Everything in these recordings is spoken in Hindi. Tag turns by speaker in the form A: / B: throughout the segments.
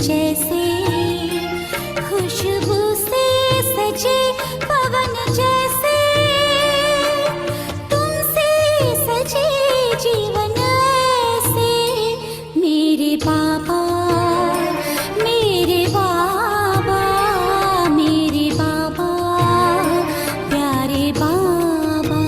A: जैसे, खुशबू से सजे पवन जैसे, तुमसे सजे जीवन ऐसे। मेरे बाबा, मेरे बाबा, मेरे बाबा, प्यारे बाबा।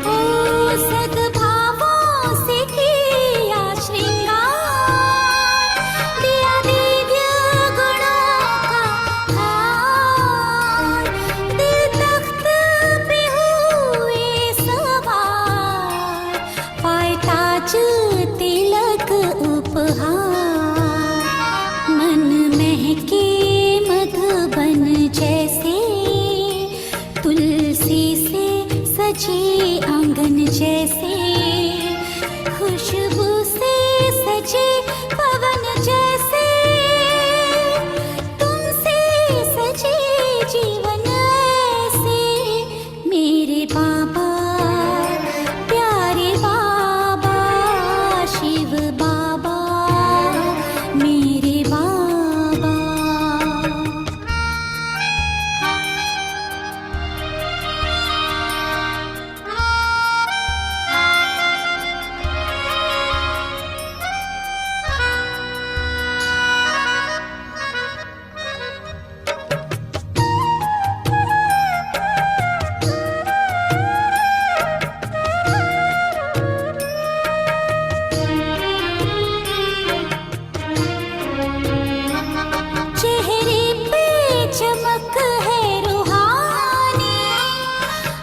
A: ओ सद्भावों से किया श्रृंगार, दिया दिव्य गुणों का हार। दिल तख्त पे हुए सवार, पाए ताज तिलक उपहार। मन महके मधुबन जैसे, तुलसी से सजे आंगन जैसे, खुशबू से सजे पवन जैसे, तुमसे सजे जीवन ऐसे। मेरे बाबा, प्यारे बाबा, शिव बाबा, मेरे बाबा। चेहरे पे चमक है रूहानी,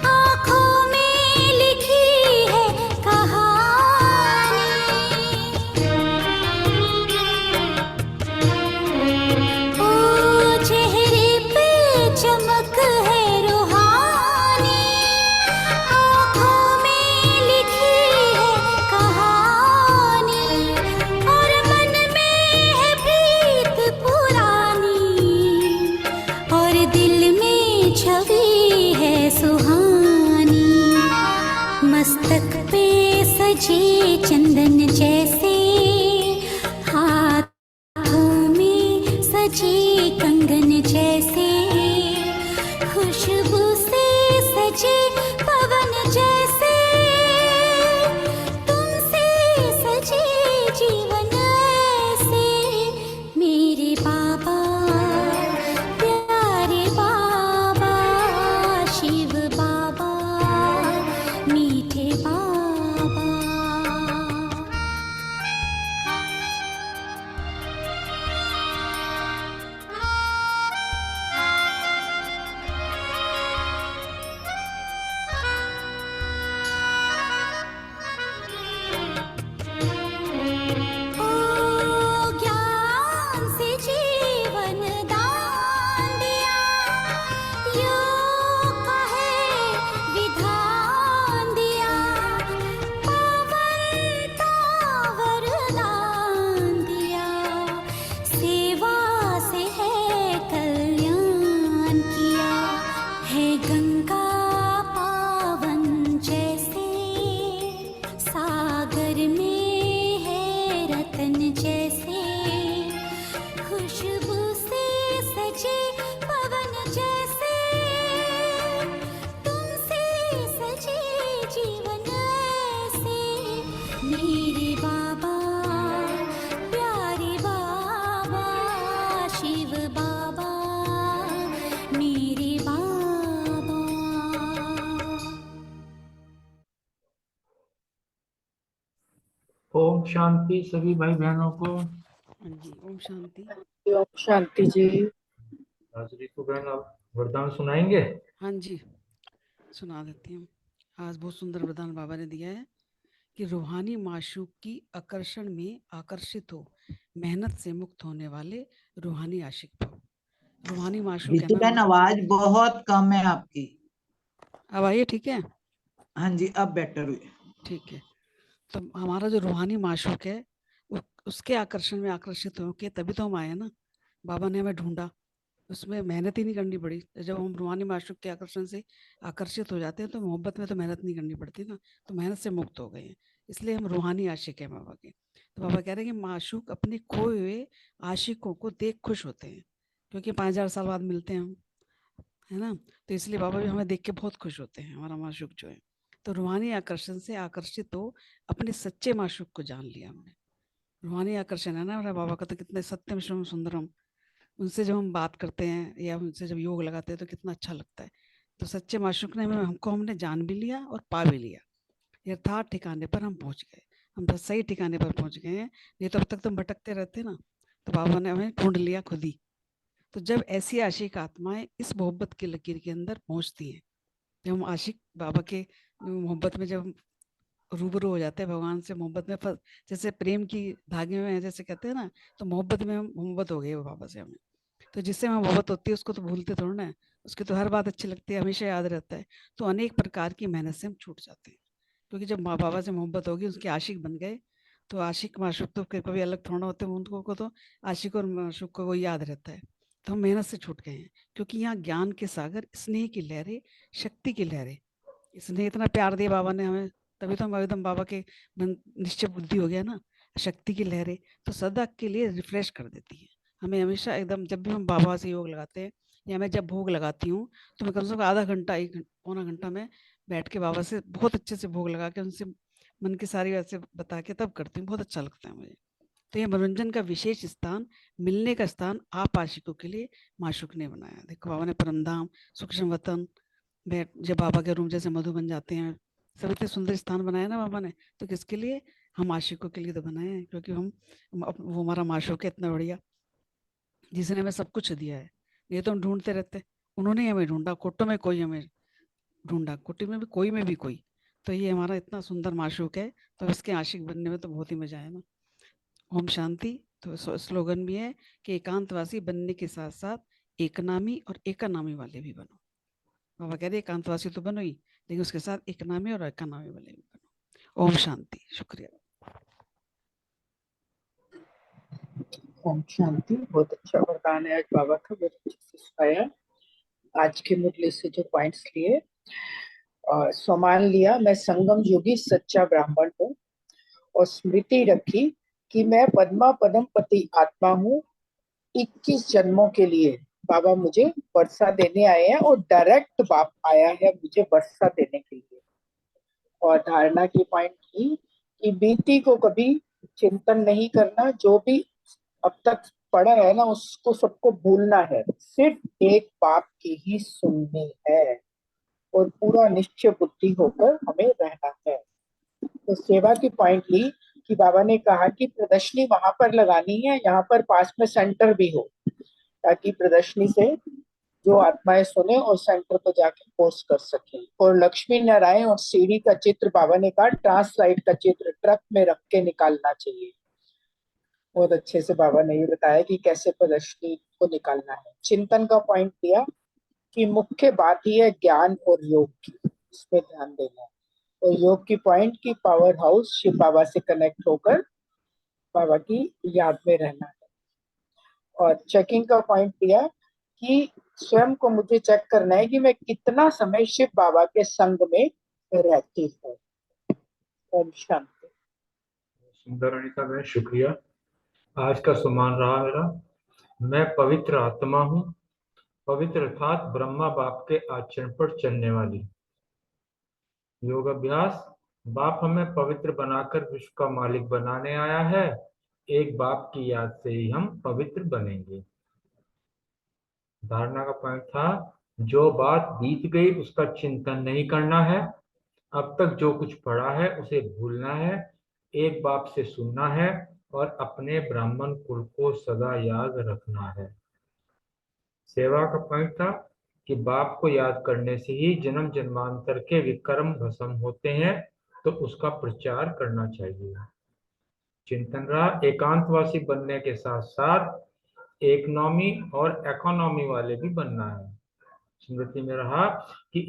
A: आँखों में लिखी है कहानी। ओ चेहरे पे चमक है रूहानी, आँखों में लिखी है कहानी। और मन में है प्रीत पुरानी, और दिल में छवि है सुहानी। मस्तक पे सजे चंदन जैसे, हाथों में सजे कंगन जैसे, खुशबू से सजे पवन जैसे, तुमसे सजे जीवन ऐसे। मेरे बाबा, प्यारे बाबा, शिव बाबा, मीठे बाबा। ओ ज्ञान से जीवन दान दिया, योग का है विधान दिया। पावनता वरदान दिया, सेवा से है कल्याण किया। है गंगा पावन जैसे, सागर में है रतन जैसे, खुशबू से सजे पवन जैसे, तुमसे सजे जीवन ऐसे। मेरे बाबा, प्यारे बाबा, शिव बाबा, मेरे बाबा।
B: ओम शांति सभी भाई बहनों को।
C: हाँ जी, ओम शांति।
D: ओम शांति जी।
B: आज रितु बहन आप वरदान सुनाएंगे?
C: हाँ जी, सुना देती हूँ। आज बहुत सुंदर वरदान बाबा ने दिया है कि रूहानी माशूक की आकर्षण में आकर्षित हो, मेहनत से मुक्त होने वाले रूहानी आशिक भव। रूहानी माशूक है
D: बीती
C: ना
D: बहन, आवाज बहुत कम है आपकी।
C: अब आइए, ठीक है,
D: हाँ जी, अब बेटर हुई।
C: ठीक है। तो हमारा जो रूहानी माशूक है, उसके आकर्षण में आकर्षित होके तभी तो हम आए ना। बाबा ने हमें ढूंढा, उसमें मेहनत ही नहीं करनी पड़ी। जब हम रूहानी माशूक के आकर्षण से आकर्षित हो जाते हैं तो मोहब्बत में तो मेहनत नहीं करनी पड़ती ना, तो मेहनत से मुक्त हो गए हैं। इसलिए हम रूहानी आशिक हैं बाबा के। तो बाबा कह रहे हैं कि माशूक अपने खोए हुए आशिकों को देख खुश होते हैं, क्योंकि 5,000 साल बाद मिलते हैं हम, है ना। तो इसलिए बाबा भी हमें देख के बहुत खुश होते हैं, हमारा माशूक जो है। तो रूहानी आकर्षण से आकर्षित हो अपने सच्चे माशूक को जान लिया हमने। रूहानी आकर्षण है ना हमारा बाबा का, तो कितने सत्यम शिवम सुंदरम, उनसे जब हम बात करते हैं या उनसे जब योग लगाते हैं तो कितना अच्छा लगता है। तो सच्चे माशूक ने हमको हमने जान भी लिया और पा भी लिया। यथार्थ ठिकाने पर हम पहुंच गए, हम बस सही ठिकाने पर पहुंच गए हैं। नहीं तो अब तक तो हम भटकते रहते ना। तो बाबा ने हमें ढूंढ लिया खुद ही। तो जब ऐसी आशिक आत्माएं इस मोहब्बत की लकीर के अंदर पहुंचती हैं, जब हम आशिक बाबा के मोहब्बत में जब रूबरू हो जाते हैं भगवान से, मोहब्बत में जैसे प्रेम की धागे में है, जैसे कहते हैं ना, तो मोहब्बत में हम मोहब्बत हो गई है बाबा से हमें। तो जिससे हमें मोहब्बत होती है उसको तो भूलते थोड़ा ना है, उसकी तो हर बात अच्छी लगती है, हमेशा याद रहता है। तो अनेक प्रकार की मेहनत से हम छूट जाते हैं, क्योंकि जब माँ बाबा से मोहब्बत होगी, उसके आशिक बन गए, तो आशिक माशूक तो फिर कभी अलग थोड़ा होते हैं, उनको को तो आशिक और माशूक को वो याद रहता है। तो हम मेहनत से छूट गए हैं, क्योंकि यहाँ ज्ञान के सागर, स्नेह की लहरें, शक्ति की लहरें, इसने इतना प्यार दिया बाबा ने हमें, तभी तो हम एकदम बाबा के निश्चय बुद्धि हो गया ना। शक्ति की लहरें तो सदा के लिए रिफ्रेश कर देती है हमें हमेशा एकदम। जब भी हम बाबा से योग लगाते हैं, या मैं जब भोग लगाती हूँ, तो मैं कम से कम आधा घंटा, पौना घंटा में बैठ के बाबा से बहुत अच्छे से भोग लगा के उनसे मन की सारी वैसे बता के तब करती हूँ, बहुत अच्छा लगता है मुझे। तो ये मनोरंजन का विशेष स्थान, मिलने का स्थान आप आशिकों के लिए माशूक ने बनाया। देखो बाबा ने परमधाम, सूक्ष्म वतन, बैठ जब बाबा के रूम जैसे मधुबन जाते हैं, सब इतने सुंदर स्थान बनाया ना बाबा ने, तो किसके लिए? हम आशिकों के लिए तो बनाए हैं, क्योंकि वो हमारा माशूक है इतना बढ़िया, जिसने हमें सब कुछ दिया है। ये तो हम ढूंढते रहते, उन्होंने ही हमें ढूंढा, कोटों में कोई हमें ढूंढा, कोटी में भी कोई। तो ये हमारा इतना सुंदर माशूक है, तो इसके आशिक बनने में तो बहुत ही मजा है ना। ओम शांति। तो स्लोगन भी है कि एकांतवासी बनने के साथ साथ एकनामी और एकानामी वाले भी बनो। बाबा कह रहे एकांतवासी तो बनो ही, लेकिन उसके साथ एक नामी और एकानामी वाले भी बनो। ओम शांति। शुक्रिया।
E: ओम शांति। बहुत अच्छा वरदान है आज बाबा का, बहुत अच्छे से सुनाया। आज के मुरली से जो पॉइंट्स लिए और सम्मान लिया, मैं संगम योगी सच्चा ब्राह्मण हूँ, और स्मृति रखी कि मैं पद्मा पदम पति आत्मा हूँ। 21 जन्मों के लिए बाबा मुझे वर्षा देने आए हैं, और डायरेक्ट बाप आया है मुझे वर्षा देने के लिए। और धारणा की पॉइंट की कि बीती को कभी चिंतन नहीं करना, जो भी अब तक पढ़ा है ना उसको सबको भूलना है, सिर्फ एक बात की ही सुननी है, और पूरा निश्चय बुद्धि होकर हमें रहना है। तो सेवा की पॉइंट ली कि बाबा ने कहा कि प्रदर्शनी वहां पर लगानी है, यहाँ पर पास में सेंटर भी हो, ताकि प्रदर्शनी से जो आत्माएं सुने और सेंटर पर जाके पोस्ट कर सके। और लक्ष्मी नारायण और सीढ़ी का चित्र बाबा ने कहा ट्रांसलाइट का चित्र ट्रक में रख के निकालना चाहिए। बहुत अच्छे से बाबा ने ये बताया कि कैसे प्रदर्शनी को निकालना है। चिंतन का पॉइंट दिया कि मुख्य बात ही है ज्ञान और योग की, इसमें ध्यान देना है। और योग की पॉइंट की पावर हाउस शिव बाबा से कनेक्ट होकर बाबा की याद में रहना है। और चेकिंग का पॉइंट दिया कि स्वयं को मुझे चेक करना है कि मैं कितना समय शिव बाबा के संग में रहती हूँ। ओम शांति।
B: सुंदर अनिता बहन, शुक्रिया। आज का सम्मान रहा मेरा। मैं पवित्र आत्मा हूँ, पवित्र अर्थात ब्रह्मा बाप के आचरण पर चलने वाली। योग अभ्यास। बाप हमें पवित्र बनाकर विश्व का मालिक बनाने आया है। एक बाप की याद से ही हम पवित्र बनेंगे। धारणा का पॉइंट था, जो बात बीत गई उसका चिंतन नहीं करना है। अब तक जो कुछ पढ़ा है उसे भूलना है, एक बाप से सुनना है और अपने ब्राह्मण कुल को सदा याद रखना है। सेवा का पॉइंट था कि बाप को याद करने से ही जन्म जन्मांतर के विकर्म भस्म होते हैं तो उसका प्रचार करना चाहिए। चिंतन रहा, एकांतवासी बनने के साथ साथ इकोनॉमी और इकोनॉमी वाले भी बनना है। स्मृति में रहा कि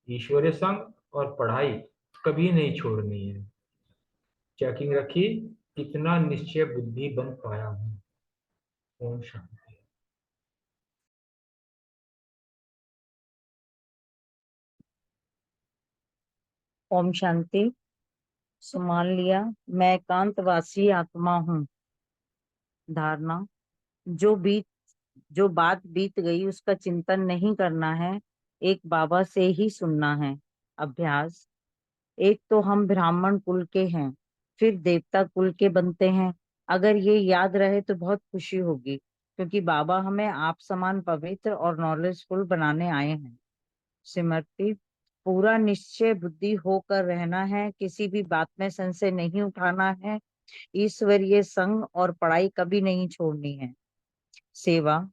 B: ईश्वरीय संग और पढ़ाई कभी नहीं छोड़नी है। चेकिंग रखी, कितना निश्चय बुद्धि बन पाया हूँ। ओम शांति।
F: ओम शांति। सुमान लिया, मैं एकांतवासी आत्मा हूँ। धारणा, जो बात बीत गई उसका चिंतन नहीं करना है, एक बाबा से ही सुनना है। अभ्यास, एक तो हम ब्राह्मण कुल के हैं, फिर देवता कुल के बनते हैं। अगर ये याद रहे तो बहुत खुशी होगी, क्योंकि बाबा हमें आप समान पवित्र और नॉलेजफुल बनाने आए हैं। स्मृति, पूरा निश्चय बुद्धि होकर रहना है, किसी भी बात में संशय नहीं उठाना है, ईश्वरीय संग और पढ़ाई कभी नहीं छोड़नी है। सेवा,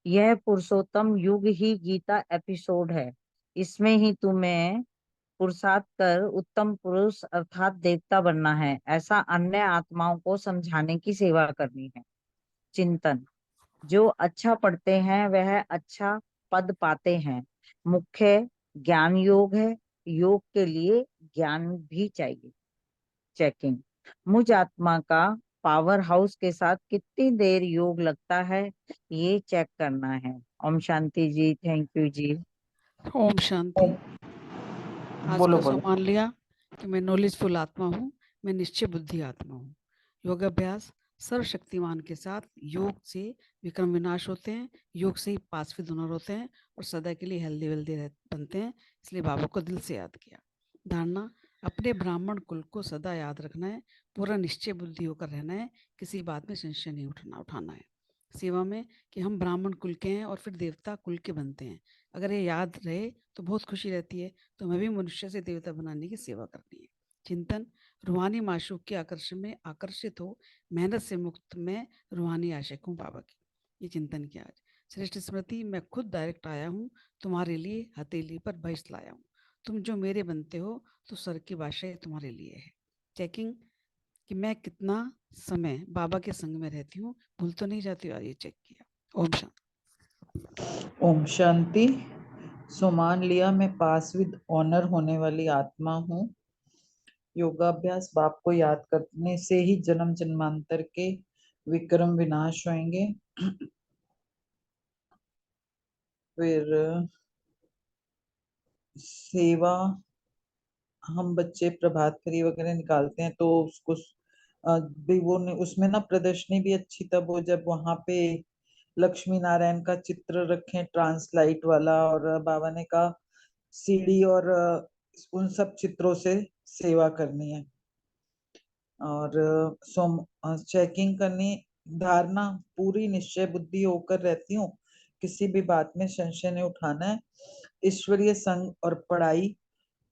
F: यह पुरुषोत्तम युग ही गीता एपिसोड है, इसमें ही तुम्हें पुरुषार्थ कर उत्तम पुरुष अर्थात देवता बनना है, ऐसा अन्य आत्माओं को समझाने की सेवा करनी है। चिंतन, जो अच्छा पढ़ते हैं वह अच्छा पद पाते हैं। मुख्य ज्ञान योग है, योग के लिए ज्ञान भी चाहिए। चेकिंग, मुझ आत्मा का पावर हाउस के साथ कितनी देर योग लगता है, ये चेक करना है। ओम शांति जी, थैंक यू जी।
C: ओम शांति। आज
D: बोलो
C: का
D: बोलो।
C: सम्मान लिया कि मैं नॉलेजफुल आत्मा हूँ, मैं निश्चय बुद्धि आत्मा हूँ। योगाभ्यास, सर्वशक्तिमान के साथ योग से विक्रम विनाश होते हैं, योग से ही पासविद हुनर होते हैं और सदा के लिए हेल्दी वेल्दी बनते हैं। इसलिए बाबा को दिल से याद किया। धारणा, अपने ब्राह्मण कुल को सदा याद रखना है, पूरा निश्चय बुद्धि होकर रहना है, किसी बात में संशय नहीं उठाना है। सेवा में कि हम ब्राह्मण कुल के हैं और फिर देवता कुल के बनते हैं। अगर ये याद रहे तो बहुत खुशी रहती है, तो हमें भी मनुष्य से देवता बनाने की सेवा करनी है। चिंतन, रूहानी माशूक के आकर्षण में आकर्षित हो, मेहनत से मुक्त में रूहानी आशिक हूँ बाबा की। ये चिंतन किया आज। श्रेष्ठ स्मृति, मैं खुद डायरेक्ट आया हूँ, तुम्हारे लिए हथेली पर बहिष्ठ लाया हूँ। तुम जो मेरे बनते हो तो सर की बादशाही तुम्हारे लिए है। चेकिंग कि मैं कितना समय बाबा के संग में रहती हूँ, भूल तो नहीं जाती, और ये चेक किया। ओम शांति।
D: ओम शांति। सुमान लिया, मैं पास विद ऑनर होने वाली आत्मा हूँ। योगाभ्यास, बाप को याद करने से ही जन्म जन्मांतर के विक्रम विनाश होंगे। फिर सेवा, हम बच्चे प्रभात फेरी वगैरह निकालते हैं तो उसको भी वो उसमें ना प्रदर्शनी भी अच्छी तब हो जब वहां पे लक्ष्मी नारायण का चित्र रखें ट्रांसलाइट वाला, और बाबा ने कहा सीढ़ी और उन सब चित्रों से सेवा करनी है। और चेकिंग करनी, धारणा, पूरी निश्चय बुद्धि होकर रहती हूँ, किसी भी बात में संशय नहीं उठाना है, ईश्वरीय संग और पढ़ाई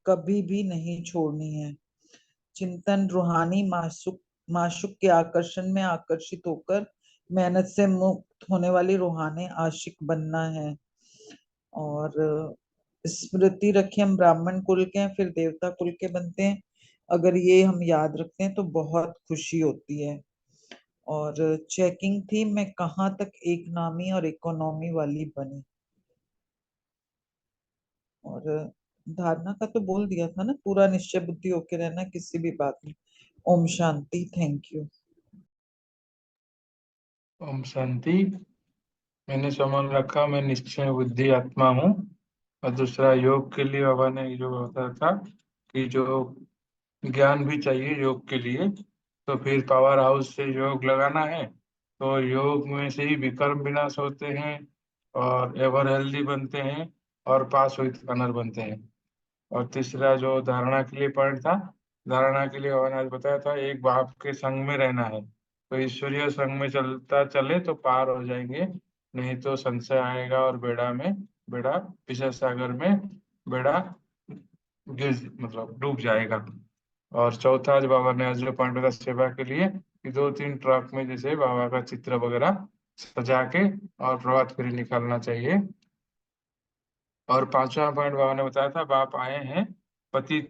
D: कभी भी नहीं छोड़नी है। चिंतन, रूहानी माशुक के आकर्षण में आकर्षित होकर मेहनत से मुक्त होने वाली रूहानी आशिक बनना है। और स्मृति रखी, हम ब्राह्मण कुल के हैं, फिर देवता कुल के बनते हैं। अगर ये हम याद रखते हैं तो बहुत खुशी होती है। और चेकिंग थी, मैं कहाँ तक एक नामी और इकोनॉमी वाली बनी। और धारणा का तो बोल दिया था ना, पूरा निश्चय बुद्धि होके रहना किसी भी बात में। ओम शांति, थैंक यू।
G: ओम शांति। मैंने सम्मान रखा, मैं निश्चय बुद्धि आत्मा हूँ। और दूसरा, योग के लिए बाबा ने जो बताया था कि जो ज्ञान भी चाहिए योग के लिए, तो फिर पावर हाउस से योग लगाना है, तो योग में से ही विक्रम विनाश होते हैं और एवर हेल्दी बनते हैं और पास विद ऑनर बनते हैं। और तीसरा जो धारणा के लिए पॉइंट था, धारणा के लिए मैंने आज बताया था एक बाप के संग में रहना है, तो ईश्वरीय संग में चलता चले तो पार हो जाएंगे, नहीं तो संशय आएगा और बेड़ा विषय सागर में बेड़ा डूब जाएगा। और चौथा, आज बाबा ने आज जो पॉइंट बताया सेवा के लिए कि 2-3 ट्रक में जैसे बाबा का चित्र वगैरह सजा के और प्रभात फेरी निकालना चाहिए। और 5वां पॉइंट बाबा ने बताया था, बाप आए हैं पति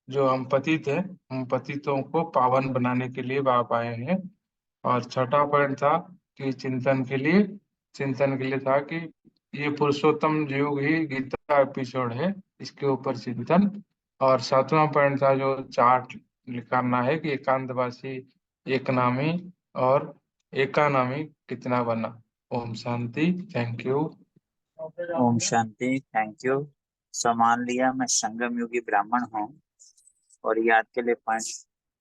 G: जो हम पति थे, हम पतितों को पावन बनाने के लिए बाबा आए हैं। और छठा पॉइंट था कि चिंतन के लिए था कि ये पुरुषोत्तम युग ही गीता एपिसोड है, इसके ऊपर चिंतन। और सातवां पॉइंट था जो चार्ट करना है कि एकांतवासी, एक नामी और एकानामी कितना बना। ओम शांति। Thank you.
H: ओम शांति। Thank you. सम्मान लिया। मैं संगम युगी ब्राह्मण हूँ। और याद के लिए पॉइंट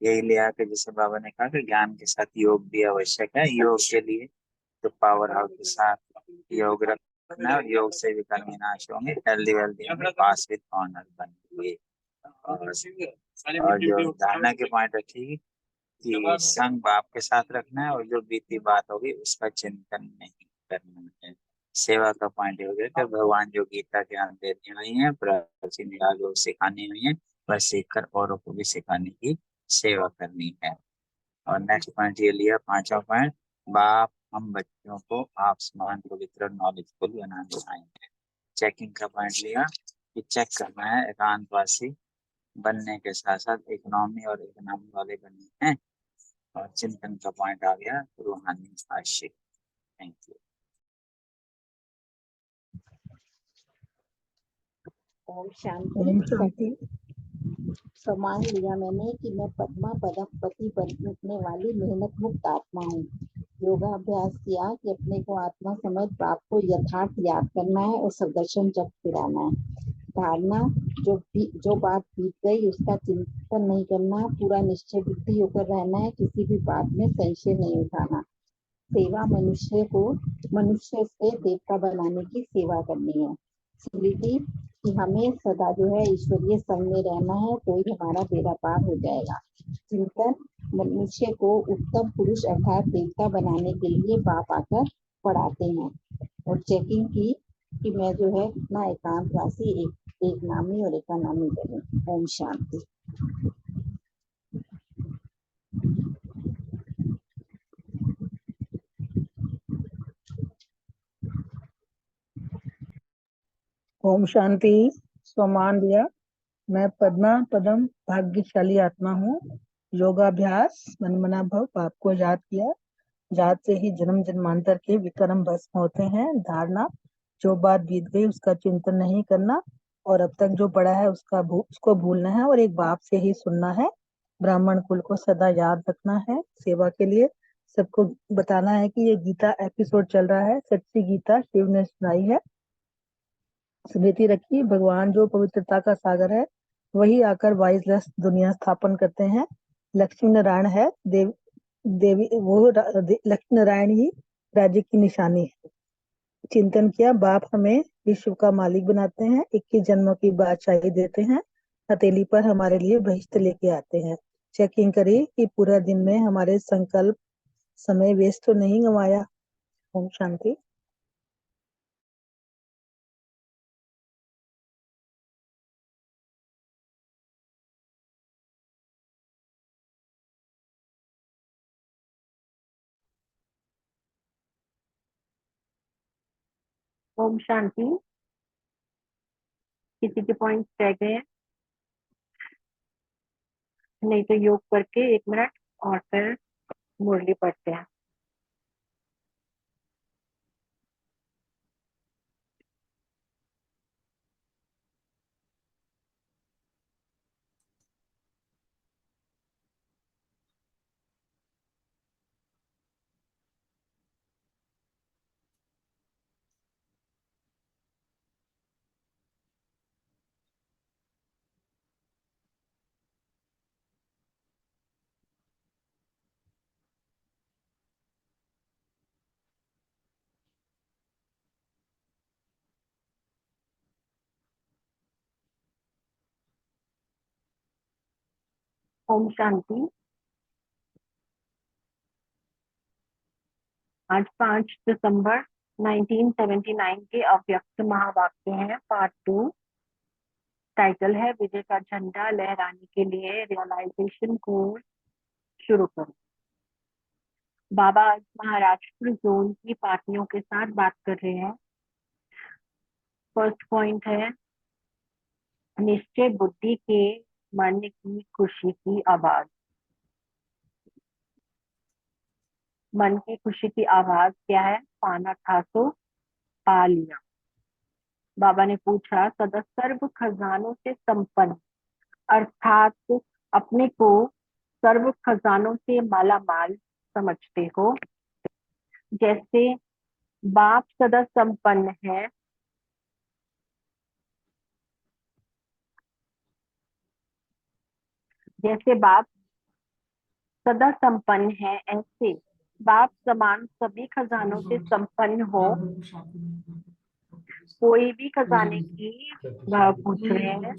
H: यही लिया कि जैसे बाबा ने कहा कि ज्ञान के साथ योग भी आवश्यक है। योग के लिए तो पावर हाउस के साथ योग रखना है और योग से विकल विनाश होंगे, हेल्दी वेल्दी होंगे, पास विद ऑनर बनेंगे। और जो धारणा के पॉइंट रखी कि संग बाप के साथ रखना है और जो बीती बात होगी उसका चिंतन नहीं करना है। सेवा का पॉइंट हो गया कि भगवान जो गीता ज्ञान देने हुई है, प्राचीन काल को सिखानी हुई है, वह सीखकर औरों को भी सिखाने की सेवा करनी है। और नेक्स्ट पॉइंट ये लिया, पांचवा पॉइंट, बाप हम बच्चों को आप समान पवित्र नॉलेजफुल बनाने आएंगे। चेकिंग का पॉइंट लिया कि चेक करना है एकांतवासी बनने के साथ साथ इकोनॉमी और इकोनॉमी वाले बनने हैं। और चिंतन का पॉइंट आ गया रूहानी आशिक। Thank you.
E: ओम शांति। सम्मान लिया मैंने कि मैं पद्मा पदम पति बनने वाली मेहनत मुक्त आत्मा हूँ। योगाभ्यास किया कि अपने को आत्मा समझ बाप को यथार्थ याद करना है और सदर्शन जप फिराना है। धारणा, जो बात बीत गई उसका चिंतन नहीं करना, पूरा निश्चय बुद्धि होकर रहना है, किसी भी बात में संशय नहीं उठाना। सेवा, मनुष्य से देवता बनाने की सेवा करनी है। स्मृति कि हमें सदा जो है ईश्वरीय संग में रहना है, कोई हमारा बेड़ा पार हो जाएगा। चिंतन, मनुष्य को उत्तम पुरुष अर्थात देवता बनाने के लिए बाप आकर पढ़ाते हैं। और चेकिंग की कि मैं जो है कितना एकांतवासी, एक नामी और एकानामी बनूं। ओम शांति।
I: ओम शांति। सम्मान दिया। मैं पद्मा पदम भाग्यशाली आत्मा हूँ। योगाभ्यास मनमना भव पाप को याद किया, याद से ही जन्म जन्मांतर के विक्रम भस्म होते हैं। धारणा, जो बात बीत गई उसका चिंतन नहीं करना और अब तक जो पड़ा है उसको भूलना है और एक बाप से ही सुनना है। ब्राह्मण कुल को सदा याद रखना है। सेवा के लिए सबको बताना है कि ये गीता एपिसोड चल रहा है, सच्ची गीता शिव ने सुनाई है। स्मृति रखी, भगवान जो पवित्रता का सागर है वही आकर 22 लक्ष दुनिया स्थापन करते हैं। लक्ष्मी नारायण है देवी वो लक्ष्मी नारायण ही राज्य की निशानी है। चिंतन किया, बाप हमें विश्व का मालिक बनाते हैं, 21 जन्मों की बादशाही देते हैं, हथेली पर हमारे लिए बहिष्ठ लेके आते हैं। चेकिंग करी कि पूरा दिन में हमारे संकल्प समय वेस्ट तो नहीं गंवाया। ओम शांति।
J: ओम शांति। किसी के पॉइंट रह गए हैं? नहीं तो योग करके 1 मिनट और फिर मुरली पढ़ते हैं। ओम शांति। आज 5 दिसंबर 1979 के अव्यक्त महावाक्य हैं, पार्ट 2। टाइटल है विजय का झंडा लहराने के लिए रियलाइजेशन कोर्स शुरू करो। बाबा आज महाराष्ट्र जोन की पार्टियों के साथ बात कर रहे हैं। फर्स्ट पॉइंट है निश्चय बुद्धि के मन की खुशी की आवाज। मन की खुशी की आवाज क्या है? पाना था तो पा लिया। बाबा ने पूछा, सदा सर्व खजानों से संपन्न अर्थात अपने को सर्व खजानों से माला माल समझते हो? जैसे बाप सदा संपन्न है, जैसे बाप सदा संपन्न है, ऐसे बाप समान सभी खजानों से संपन्न हो। कोई भी खजाने की पूछ रहे हैं।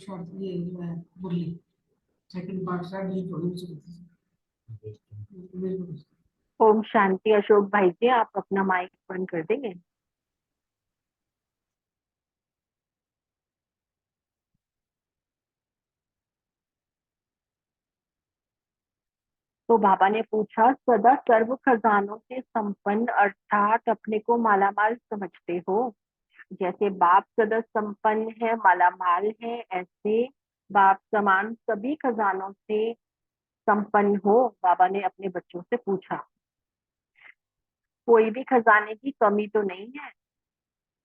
J: ओम शांति। अशोक भाई जी, आप अपना माइक बंद कर देंगे? तो बाबा ने पूछा, सदा सर्व खजानों से संपन्न अर्थात अपने को मालामाल समझते हो? जैसे बाप सदा संपन्न है, मालामाल है, ऐसे बाप समान सभी खजानों से संपन्न हो? बाबा ने अपने बच्चों से पूछा। कोई भी खजाने की कमी तो नहीं है।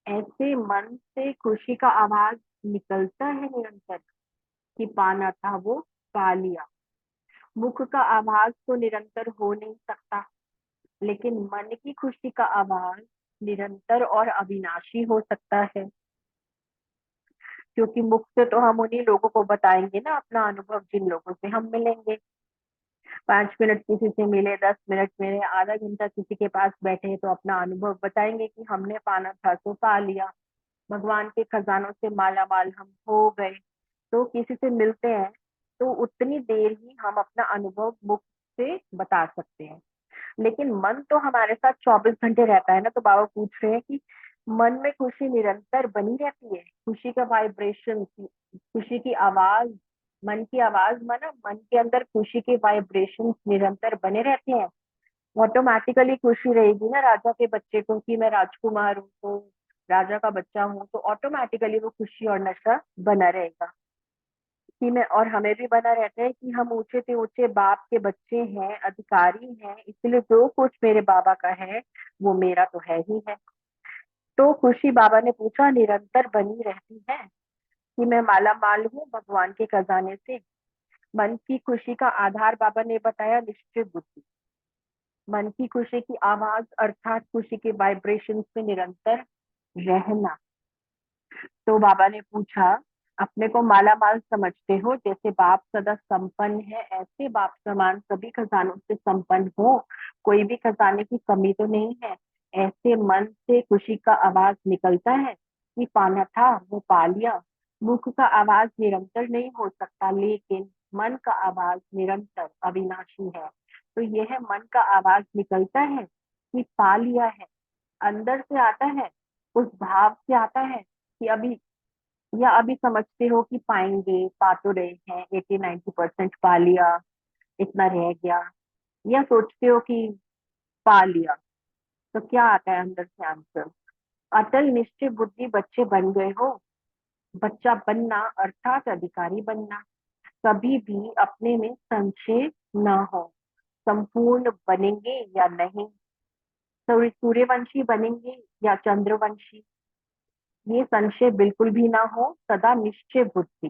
J: ऐसे मन से खुशी का आवाज निकलता है निरंतर कि पाना था वो पा लिया। मुख का आवाज तो निरंतर हो नहीं सकता, लेकिन मन की खुशी का आवाज निरंतर और अविनाशी हो सकता है। क्योंकि मुख से तो हम उन्हीं लोगों को बताएंगे ना अपना अनुभव जिन लोगों से हम मिलेंगे। 5 मिनट किसी से मिले, 10 मिनट मिले, आधा घंटा किसी के पास बैठे तो अपना अनुभव बताएंगे कि हमने पाना था तो पा लिया, भगवान के खजानों से माला माल हम हो गए। तो किसी से मिलते हैं तो उतनी देर ही हम अपना अनुभव मुख से बता सकते हैं, लेकिन मन तो हमारे साथ 24 घंटे रहता है ना। तो बाबा पूछ रहे हैं कि मन में खुशी निरंतर बनी रहती है, खुशी का वाइब्रेशन, खुशी की आवाज, मन की आवाज माना मन के अंदर खुशी के वाइब्रेशन निरंतर बने रहते हैं। ऑटोमेटिकली खुशी रहेगी ना राजा के बच्चे को कि मैं राजकुमार हूँ, तो राजा का बच्चा हूँ, तो ऑटोमेटिकली वो खुशी और नशा बना रहेगा कि मैं। और हमें भी बना रहता है कि हम ऊंचे से ऊंचे बाप के बच्चे हैं, अधिकारी हैं, इसलिए जो कुछ मेरे बाबा का है वो मेरा तो है ही है। तो खुशी बाबा ने पूछा निरंतर बनी रहती है कि मैं माला माल हूँ भगवान के खजाने से? मन की खुशी का आधार बाबा ने बताया निश्चय बुद्धि। मन की खुशी की आवाज अर्थात खुशी के वाइब्रेशन में निरंतर रहना। तो बाबा ने पूछा, अपने को माला माल समझते हो? जैसे बाप सदा संपन्न है, ऐसे बाप समान सभी खजानों से संपन्न हो। कोई भी खजाने की कमी तो नहीं है। ऐसे मन से खुशी का आवाज निकलता है कि पाना था वो पा लिया। मुख का आवाज निरंतर नहीं हो सकता, लेकिन मन का आवाज निरंतर अविनाशी है। तो यह मन का आवाज निकलता है कि पा लिया है, अंदर से आता है, उस भाव से आता है कि अभी, या अभी समझते हो कि पाएंगे, पा तो रहे हैं, 80-90% पा लिया, इतना रह गया, या सोचते हो कि पा लिया? तो क्या आता है अंदर से आंसर? अटल निश्चय बुद्धि बच्चे बन गए हो। बच्चा बनना अर्थात अधिकारी बनना। कभी भी अपने में संशय ना हो, संपूर्ण बनेंगे या नहीं, सूर्यवंशी बनेंगे या चंद्रवंशी, ये संशय बिल्कुल भी ना हो। सदा निश्चय बुद्धि,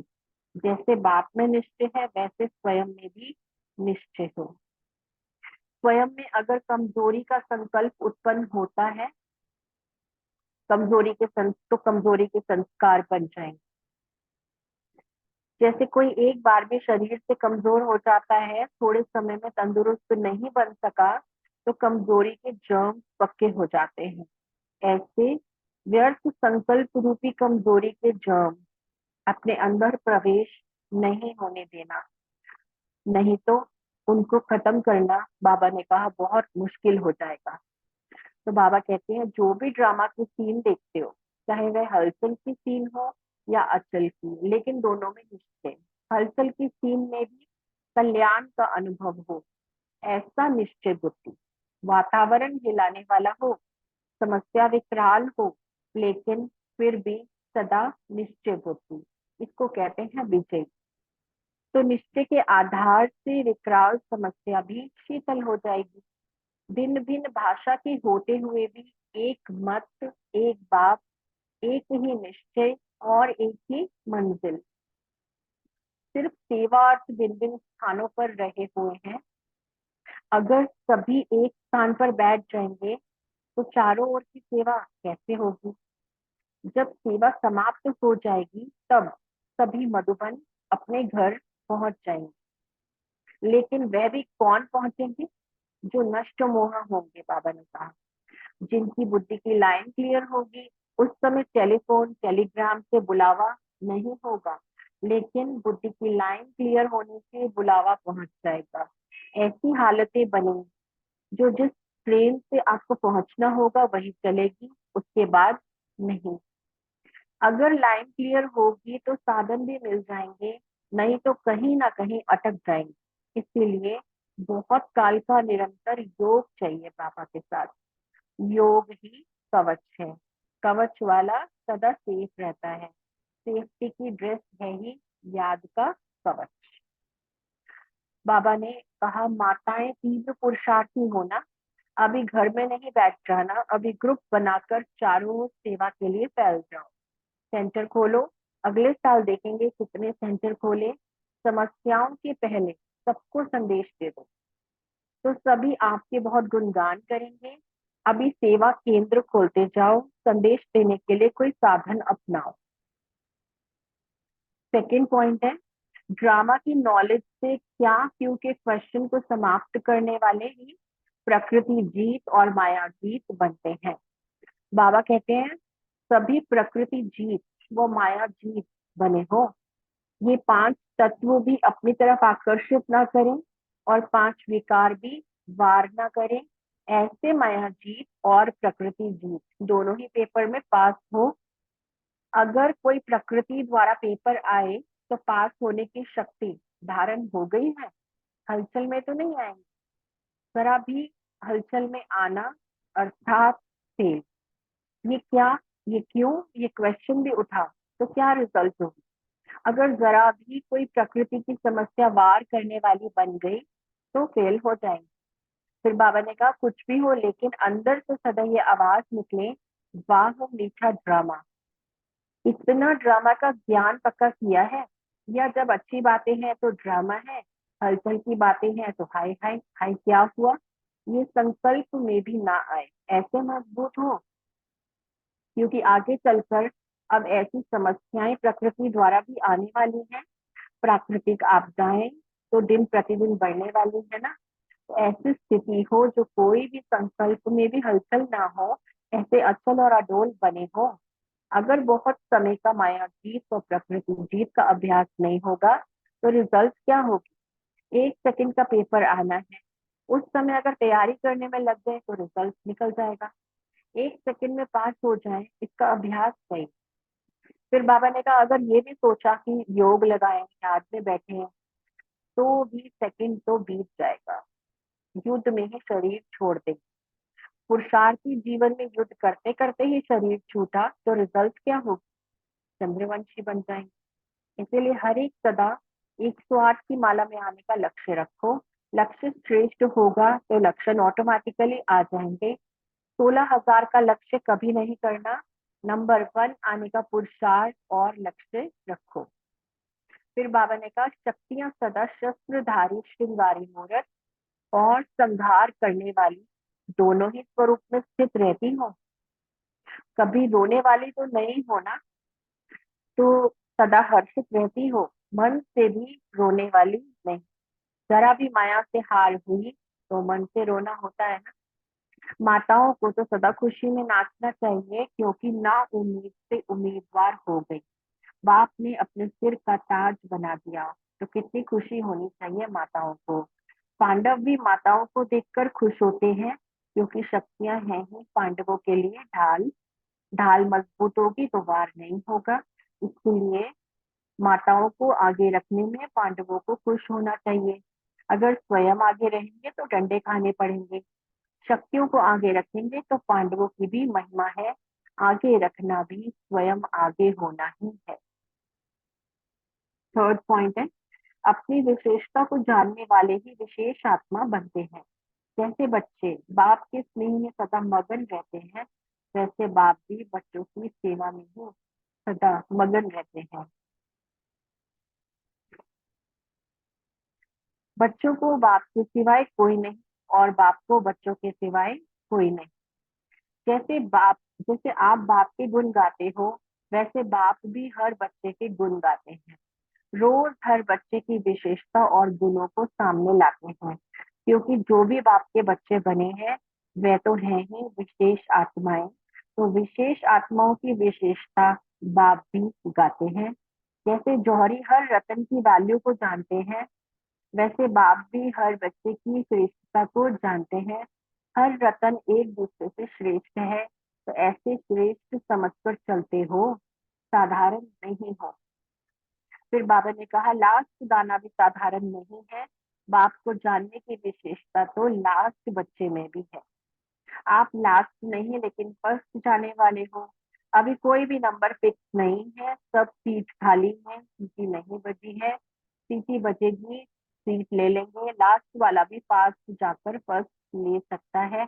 J: जैसे बाप में निश्चय है वैसे स्वयं में भी निश्चय हो। स्वयं में अगर कमजोरी का संकल्प उत्पन्न होता है, तो कमजोरी के संस्कार बन जाएंगे। जैसे कोई एक बार में शरीर से कमजोर हो जाता है, थोड़े समय में तंदुरुस्त नहीं बन सका, तो कमजोरी के जर्म पक्के हो जाते हैं। ऐसे व्यर्थ संकल्प रूपी कमजोरी के जर्म अपने अंदर प्रवेश नहीं होने देना, नहीं तो उनको खत्म करना बाबा ने कहा बहुत मुश्किल हो जाएगा। तो बाबा कहते हैं जो भी ड्रामा की सीन देखते हो, चाहे वह हलचल की सीन हो या अचल की, लेकिन दोनों में निश्चय, हलचल की सीन में भी कल्याण का अनुभव हो, ऐसा निश्चय बुद्धि। वातावरण हिलाने वाला हो, समस्या विकराल हो, लेकिन फिर भी सदा निश्चय बुद्धि। इसको कहते हैं विजय। तो निश्चय के आधार से विकराल समस्या भी शीतल हो जाएगी। भिन्न भिन्न भाषा के होते हुए भी एक मत, एक बाप, एक ही निश्चय और एक ही मंजिल। सिर्फ सेवा अर्थ भिन्न भिन्न स्थानों पर रहे हुए हैं। अगर सभी एक स्थान पर बैठ जाएंगे तो चारों ओर की सेवा कैसे होगी? जब सेवा समाप्त हो जाएगी तब सभी मधुबन अपने घर पहुंच जाएंगे। लेकिन वह भी कौन पहुंचेंगे? जो नष्ट मोह होंगे। बाबा ने कहा जिनकी बुद्धि की लाइन क्लियर होगी उस समय टेलीफोन टेलीग्राम से बुलावा नहीं होगा, लेकिन बुद्धि की लाइन क्लियर होने से बुलावा पहुंच जाएगा। ऐसी हालतें बनेंगी जो जिस ट्रेन से आपको पहुंचना होगा वही चलेगी, उसके बाद नहीं। अगर लाइन क्लियर होगी तो साधन भी मिल जाएंगे, नहीं तो कहीं ना कहीं अटक जाएंगे। इसीलिए बहुत काल का निरंतर योग चाहिए बाबा के साथ। योग ही कवच है। कवच वाला सदा सेफ रहता है। सेफ्टी की ड्रेस है ही याद का कवच। बाबा ने कहा माताएं तीव्र पुरुषार्थी होना, अभी घर में नहीं बैठ जाना, अभी ग्रुप बनाकर चारों ओर सेवा के लिए फैल जाओ। सेंटर खोलो, अगले साल देखेंगे कितने सेंटर खोले। समस्याओं के पहले सबको संदेश दे दो तो सभी आपके बहुत गुणगान करेंगे। अभी सेवा केंद्र खोलते जाओ, संदेश देने के लिए कोई साधन अपनाओ। सेकंड पॉइंट है ड्रामा की नॉलेज से क्या क्यों के क्वेश्चन को समाप्त करने वाले ही प्रकृति जीत और माया जीत बनते हैं। बाबा कहते हैं सभी प्रकृति जीत व माया जीत बने हो। ये 5 तत्व भी अपनी तरफ आकर्षित ना करें और 5 विकार भी वार ना करें। ऐसे माया जीत और प्रकृति जीत दोनों ही पेपर में पास हो। अगर कोई प्रकृति द्वारा पेपर आए तो पास होने की शक्ति धारण हो गई है, हलचल में तो नहीं आएंगे। जरा भी हलचल में आना अर्थात फेल। ये क्या, ये क्यों, ये क्वेश्चन भी उठा तो क्या रिजल्ट होगी? अगर जरा भी कोई प्रकृति की समस्या वार करने वाली बन गई तो फेल हो जाएंगे। फिर बाबा ने कहा कुछ भी हो लेकिन अंदर से सदा ये आवाज निकले वाह मीठा ड्रामा। इतना ड्रामा का ज्ञान पक्का किया है, या जब अच्छी बातें हैं तो ड्रामा है, हलचल की बातें हैं तो हाय हाय हाय क्या हुआ? ये संकल्प में भी ना आए, ऐसे मजबूत हो। क्योंकि आगे चलकर अब ऐसी समस्याएं प्रकृति द्वारा भी आने वाली हैं। प्राकृतिक आपदाएं तो दिन प्रतिदिन बढ़ने वाली है ना। तो ऐसी स्थिति हो जो कोई भी संकल्प में भी हलचल ना हो, ऐसे अचल और अडोल बने हो। अगर बहुत समय का माया जीत और प्रकृति जीत का अभ्यास नहीं होगा तो रिजल्ट क्या होगी? 1 सेकंड का पेपर आना है, उस समय अगर तैयारी करने में लग गए तो रिजल्ट निकल जाएगा। 1 सेकंड में पास हो जाए, इसका अभ्यास सही। फिर बाबा ने कहा अगर ये भी सोचा कि योग लगाएंगे, याद में बैठे हैं, तो 20 सेकंड तो बीत जाएगा, युद्ध में ही शरीर छोड़ देंगे। पुरुषार्थी जीवन में युद्ध करते करते ही शरीर छूटा तो रिजल्ट क्या होगा? चंद्रवंशी बन जाएंगे। इसीलिए हर एक सदा 108 की माला में आने का लक्ष्य रखो। लक्ष्य श्रेष्ठ होगा तो लक्षण ऑटोमेटिकली आ जाएंगे। 16,000 का लक्ष्य कभी नहीं करना, नंबर 1 आने का पुरुषार्थ और लक्ष्य रखो। फिर बाबा ने कहा शक्तियां सदा शस्त्रधारी श्रृंगारी मूर्त और संहार करने वाली दोनों ही स्वरूप में स्थित रहती हो। कभी रोने वाली तो नहीं होना, तो सदा हर्षित रहती हो, मन से भी रोने वाली नहीं। जरा भी माया से हार हुई तो मन से रोना होता है ना। माताओं को तो सदा खुशी में नाचना चाहिए क्योंकि ना उम्मीद से उम्मीदवार हो गई, बाप ने अपने सिर का ताज बना दिया, तो कितनी खुशी होनी चाहिए माताओं को। पांडव भी माताओं को देखकर खुश होते हैं क्योंकि शक्तियां हैं ही पांडवों के लिए ढाल। ढाल मजबूत होगी तो वार नहीं होगा। इसलिए माताओं को आगे रखने में पांडवों को खुश होना चाहिए। अगर स्वयं आगे रहेंगे तो डंडे खाने पड़ेंगे। शक्तियों को आगे रखेंगे तो पांडवों की भी महिमा है। आगे रखना भी स्वयं आगे होना ही है। थर्ड पॉइंट है, अपनी विशेषता को जानने वाले ही विशेष आत्मा बनते हैं। जैसे बच्चे बाप के स्नेह में सदा मगन रहते हैं, वैसे बाप भी बच्चों की सेवा में ही सदा मगन रहते हैं। बच्चों को बाप के सिवाय कोई नहीं और बाप को बच्चों के सिवाय कोई नहीं। जैसे आप बाप के गुण गाते हो, वैसे बाप भी हर बच्चे के गुण गाते हैं। रोज हर बच्चे की विशेषता और गुणों को सामने लाते हैं, क्योंकि जो भी बाप के बच्चे बने हैं वे तो हैं ही विशेष आत्माएं। तो विशेष आत्माओं की विशेषता बाप भी गाते हैं। जैसे जौहरी हर रतन की वैल्यू को जानते हैं, वैसे बाप भी हर बच्चे की श्रेष्ठता को जानते हैं। हर रतन एक दूसरे से श्रेष्ठ है, तो ऐसे श्रेष्ठ समझकर चलते हो, साधारण नहीं हो। फिर बाबा ने कहा लास्ट दाना भी साधारण नहीं है, बाप को जानने की विशेषता तो लास्ट बच्चे में भी है। आप लास्ट नहीं लेकिन फर्स्ट जाने वाले हो। अभी कोई भी नंबर फिक्स नहीं है, सब सीट खाली है, सीटी नहीं बची है। सीटी बचेगी, सीट ले लेंगे। लास्ट वाला भी पास जाकर फर्स्ट ले सकता है।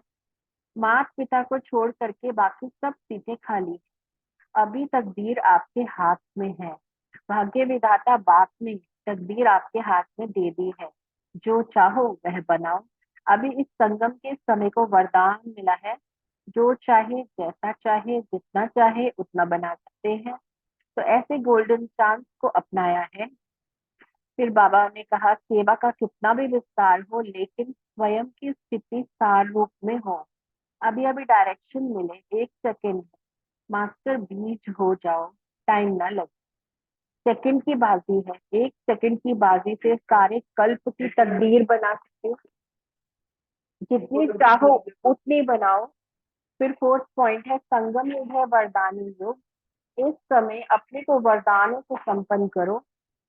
J: माता पिता को छोड़ करके बाकी सब सीटें खाली। अभी तकदीर आपके हाथ में है, भाग्य विधाता बाप ने तकदीर आपके हाथ में दे दी है, जो चाहो वह बनाओ। अभी इस संगम के समय को वरदान मिला है, जो चाहे जैसा चाहे जितना चाहे उतना बना सकते हैं। तो ऐसे गोल्डन चांस को अपनाया है। फिर बाबा ने कहा सेवा का कितना भी विस्तार हो, लेकिन स्वयं की स्थिति सार रूप में हो। अभी अभी डायरेक्शन मिले, 1 सेकेंड मास्टर बीज हो जाओ, टाइम ना लगे। सेकंड की बाजी है, 1 सेकंड की बाजी से सारे कल्प की तकदीर बना सकते हो, जितनी चाहो उतनी बनाओ। फिर फोर्थ पॉइंट है संगम युग है वरदानी युग। इस समय अपने को वरदानों से संपन्न करो।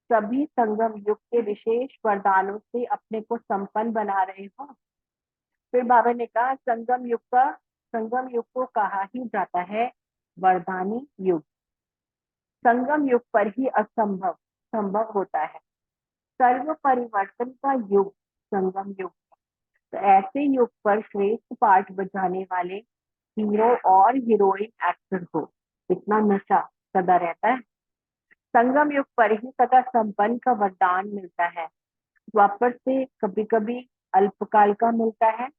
J: सभी संगम युग के विशेष वरदानों से अपने को संपन्न बना रहे हो। फिर बाबा ने कहा संगम युग को कहा ही जाता है वरदानी युग। संगम युग पर ही असंभव संभव होता है। सर्व परिवर्तन का युग संगम युग। तो ऐसे युग पर श्रेष्ठ पाठ बजाने वाले हीरो और हीरोइन एक्टर को इतना नशा सदा रहता है। संगम युग पर ही सदा संपन्न का वरदान मिलता है। द्वापर से कभी कभी अल्पकाल का मिलता है,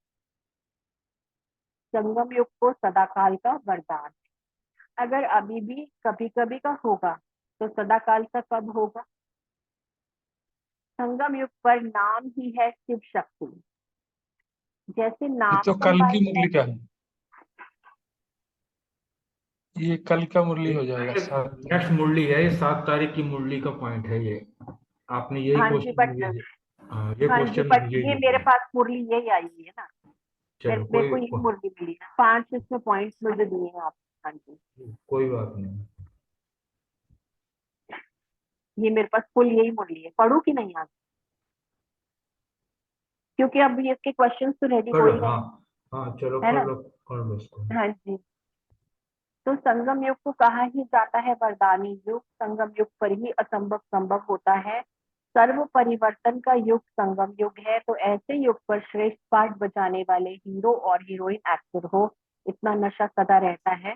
J: संगम युग को सदाकाल का वरदान। अगर अभी भी कभी कभी का होगा तो सदाकाल का कब होगा? संगम युग पर नाम ही है शिव शक्ति। जैसे
G: ये
J: नाम
G: तो कल की
J: कंबाइन है,
G: मुरली का है, ये कल का मुरली हो जाएगा 7 तारीख।
B: नेक्स्ट मुरली है, ये 7 तारीख की मुरली का पॉइंट है ये। आपने यही
J: हाँ जी
B: क्वेश्चन
J: बट
B: मुझे, हाँ ये
J: हाँ जी
B: क्वेश्चन
J: बट
B: मुझे
J: ये
B: ही
J: मेरे
B: दिया।
J: पास मुरली यही आई हुई है ना,
B: चलो
J: मेरे को ये मुरली मिली है। 5 इसमें पॉइंट्स मुझे दिए हैं आप। हाँ जी
B: कोई बात नहीं।
J: ये मेरे पास फुल यही मुरली है, पढ़ू कि नहीं आज? क्योंकि अब इसके क्वेश्चन तो रेडी हो
B: कर
J: ही
B: लो,
J: गए
B: हाँ
J: हैं,
B: हाँ चलो
J: है ना?
B: कर लो इसको।
J: हाँ जी। तो संगम युग को कहा ही जाता है वरदानी युग। संगम युग पर ही असंभव संभव होता है। सर्व परिवर्तन का युग संगम युग है। तो ऐसे युग पर श्रेष्ठ पाठ बजाने वाले हीरो और हीरोइन एक्टर हो, इतना नशा सदा रहता है।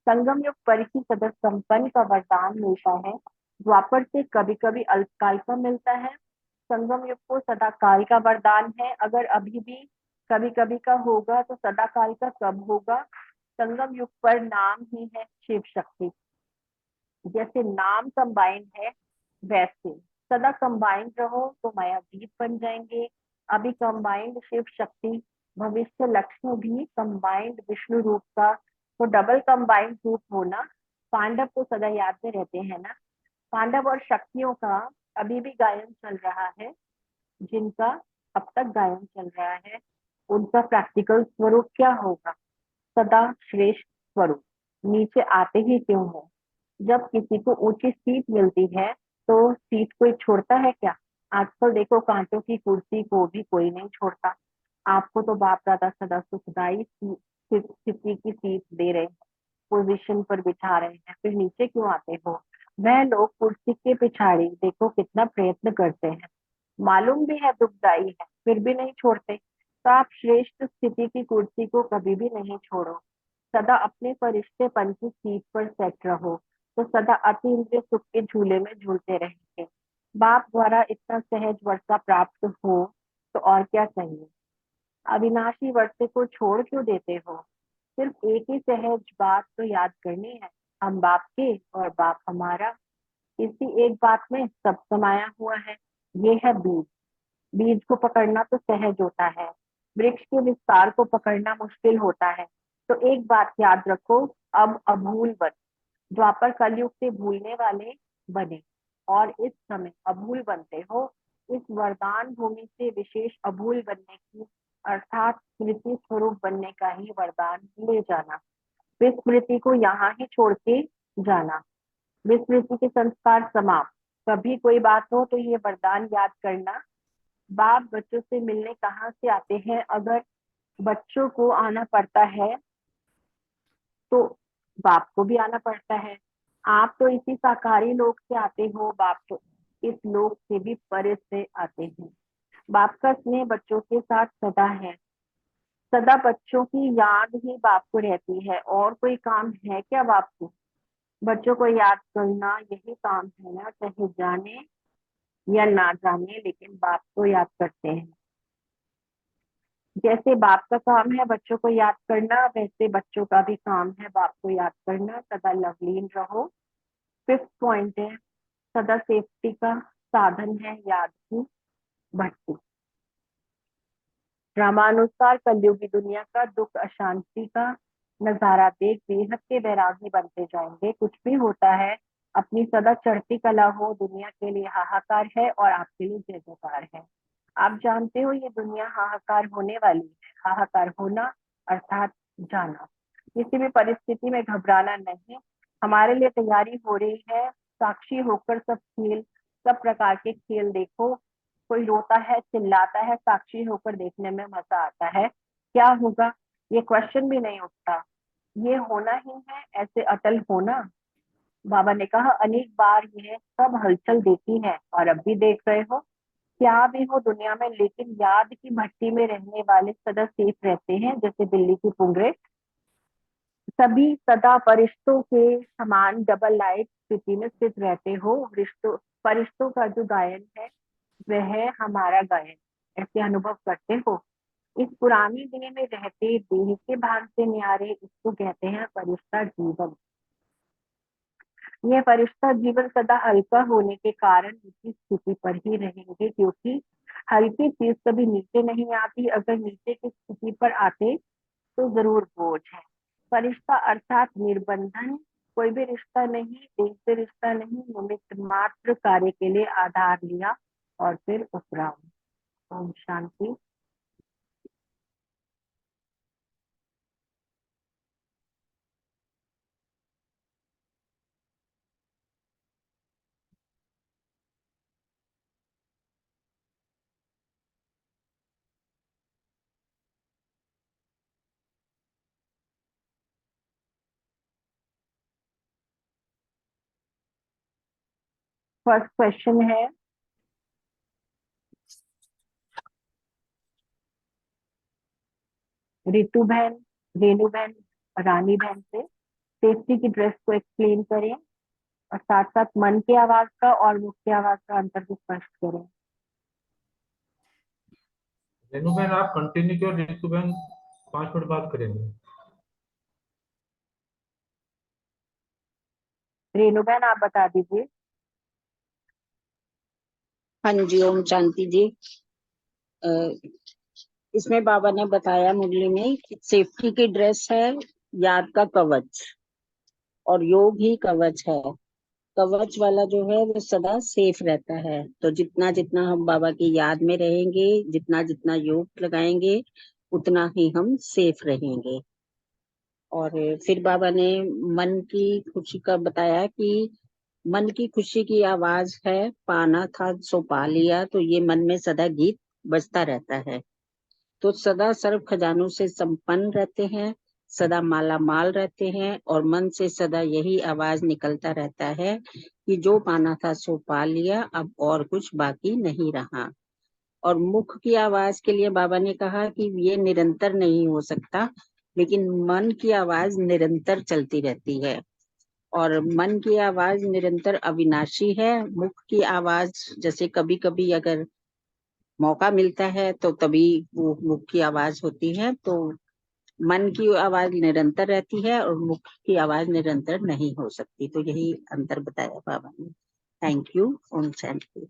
J: संगम युग पर ही सदा संपन्न का वरदान मिलता है। द्वापर से कभी कभी अल्पकाल का मिलता है। संगम युग को सदाकाल का वरदान है। अगर अभी भी कभी कभी का होगा तो सदाकाल का कब होगा? संगम युग पर नाम ही है शिव शक्ति। जैसे नाम कंबाइंड है, वैसे सदा कंबाइंड रहो तो मायावीर बन जाएंगे। अभी कंबाइंड शिव शक्ति, भविष्य लक्ष्मी भी कंबाइंड विष्णु रूप का, तो डबल कंबाइंड रूप होना। पांडव तो सदा याद में रहते हैं ना। पांडव और शक्तियों का अभी भी गायन चल रहा है, जिनका अब तक गायन चल रहा है, उनका प्रैक्टिकल स्वरूप क्या होगा? सदा श्रेष्ठ स्वरूप। नीचे आते ही क्यों है? जब किसी को ऊंची सीट मिलती है तो सीट कोई छोड़ता है क्या? आजकल देखो कांटों की कुर्सी को भी कोई नहीं छोड़ता। आपको तो बाप दादा सदा सुखदाई स्थिति की सीट दे रहे हैं, पोजीशन पर बिठा रहे हैं, फिर नीचे क्यों आते हो? वह लोग कुर्सी के पिछाड़ी देखो कितना प्रयत्न करते हैं, मालूम भी है दुखदाई है, फिर भी नहीं छोड़ते। तो आप श्रेष्ठ स्थिति की कुर्सी को कभी भी नहीं छोड़ो, सदा अपने फरिश्तेपन की सीट पर सेट रहो, तो सदा अति इंद्रिय सुख के झूले में झूलते रहेंगे। बाप द्वारा इतना सहज वर्षा प्राप्त हो तो और क्या चाहिए। अविनाशी वर्षे को छोड़ क्यों देते हो। सिर्फ एक ही सहज बात तो याद करनी है, हम बाप के और बाप हमारा, इसी एक बात में सब समाया हुआ है। ये है बीज। बीज को पकड़ना तो सहज होता है, वृक्ष के विस्तार को पकड़ना मुश्किल होता है। तो एक बात याद रखो, अब अभूल बन। द्वापर कलयुग से भूलने वाले बने और इस समय अभूल बनते हो। इस वरदान भूमि से विशेष अभूल बनने की अर्थात स्मृति स्वरूप बनने का ही वरदान ले जाना। विस्मृति को यहाँ ही छोड़ के जाना। विस्मृति के संस्कार समाप्त। कभी कोई बात हो तो ये वरदान याद करना। बाप बच्चों से मिलने कहाँ से आते हैं, अगर बच्चों को आना पड़ता है तो बाप को भी आना पड़ता है। आप तो इसी साकारी लोक से आते हो, बाप तो इस लोक से भी परे से आते हैं। बाप का स्नेह बच्चों के साथ सदा है, सदा बच्चों की याद ही बाप को रहती है। और कोई काम है क्या बाप को। बच्चों को याद करना यही काम है ना, चाहे जाने या ना जाने, लेकिन बाप को याद करते हैं। जैसे बाप का काम है बच्चों को याद करना, वैसे बच्चों का भी काम है बाप को याद करना। सदा लवलीन रहो। 5th पॉइंट है, सदा सेफ्टी का साधन है याद की भट्टी। रामानुसार कलयुगी दुनिया का दुख अशांति का नजारा देख बेहद के वैरागी बनते जाएंगे। कुछ भी होता है अपनी सदा चढ़ती कला हो, दुनिया के लिए हाहाकार है और आपके लिए जय जयकार है। आप जानते हो ये दुनिया हाहाकार होने वाली है। हाहाकार होना अर्थात जाना। किसी भी परिस्थिति में घबराना नहीं, हमारे लिए तैयारी हो रही है। साक्षी होकर सब प्रकार के खेल देखो। कोई रोता है, चिल्लाता है, साक्षी होकर देखने में मजा आता है। क्या होगा ये क्वेश्चन भी नहीं उठता, ये होना ही है, ऐसे अटल होना। बाबा ने कहा अनेक बार यह सब हलचल देखी है और अब भी देख रहे हो। क्या भी हो दुनिया में, लेकिन याद की भट्टी में रहने वाले सदा सेफ रहते हैं, जैसे बिल्ली की पुंगरे। सभी सदा फरिश्तों के समान डबल लाइट स्थिति में स्थित रहते हो। फरिश्तों का जो गायन है वह है हमारा गायन, ऐसे अनुभव करते हो। इस पुरानी देह में रहते देह के भान से न्यारे, इसको कहते हैं फरिश्ता जीवन। यह फरिश्ता जीवन सदा हल्का होने के कारण नीची स्थिति पर ही रहेंगे, क्योंकि हल्की चीज कभी नीचे नहीं आती। अगर नीचे की स्थिति पर आते तो जरूर बोझ है। फरिश्ता अर्थात निर्बंधन, कोई भी रिश्ता नहीं, देह से रिश्ता नहीं, निमित्त मात्र कार्य के लिए आधार लिया और फिर उपराम। ओम शांति। फर्स्ट क्वेश्चन है, रितु बहन, रेणु बहन, रानी बहन से सेफ्टी की ड्रेस को एक्सप्लेन करें और साथ साथ मन की आवाज का और मुख की आवाज का अंतर को स्पष्ट करें।
B: रेनू बहन आप कंटिन्यू करो, रितु बहन 5 मिनट बात करेंगे।
J: रेणु बहन आप बता दीजिए।
F: हाँ जी, ओम शांति जी। इसमें बाबा ने बताया मुरली में कि सेफ्टी की ड्रेस है याद का कवच, और योग ही कवच है। कवच वाला जो है वो सदा सेफ रहता है। तो जितना जितना हम बाबा की याद में रहेंगे, जितना जितना योग लगाएंगे, उतना ही हम सेफ रहेंगे। और फिर बाबा ने मन की खुशी का बताया कि मन की खुशी की आवाज है, पाना था सो पा लिया। तो ये मन में सदा गीत बजता रहता है। तो सदा सर्व खजानों से संपन्न रहते हैं, सदा माला माल रहते हैं और मन से सदा यही आवाज निकलता रहता है कि जो पाना था सो पा लिया, अब और कुछ बाकी नहीं रहा। और मुख की आवाज के लिए बाबा ने कहा कि ये निरंतर नहीं हो सकता, लेकिन मन की आवाज निरंतर चलती रहती है और मन की आवाज निरंतर अविनाशी है। मुख की आवाज जैसे कभी कभी अगर मौका मिलता है तो तभी वो मुख की आवाज होती है, तो मन की आवाज निरंतर रहती है और मुख की आवाज निरंतर नहीं हो सकती। तो यही अंतर बताया बाबा ने। Thank you. ओम शांति।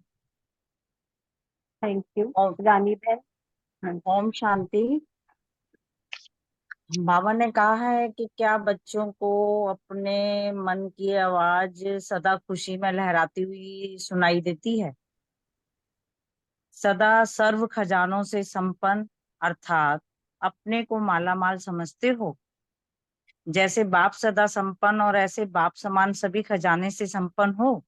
J: थैंक यू
F: ओम
J: रानी बहन।
F: ओम शांति। बाबा ने कहा है कि क्या बच्चों को अपने मन की आवाज सदा खुशी में लहराती हुई सुनाई देती है? सदा सर्व खजानों से संपन्न अर्थात अपने को मालामाल समझते हो? जैसे बाप सदा संपन्न और ऐसे बाप समान सभी खजाने से संपन्न हो।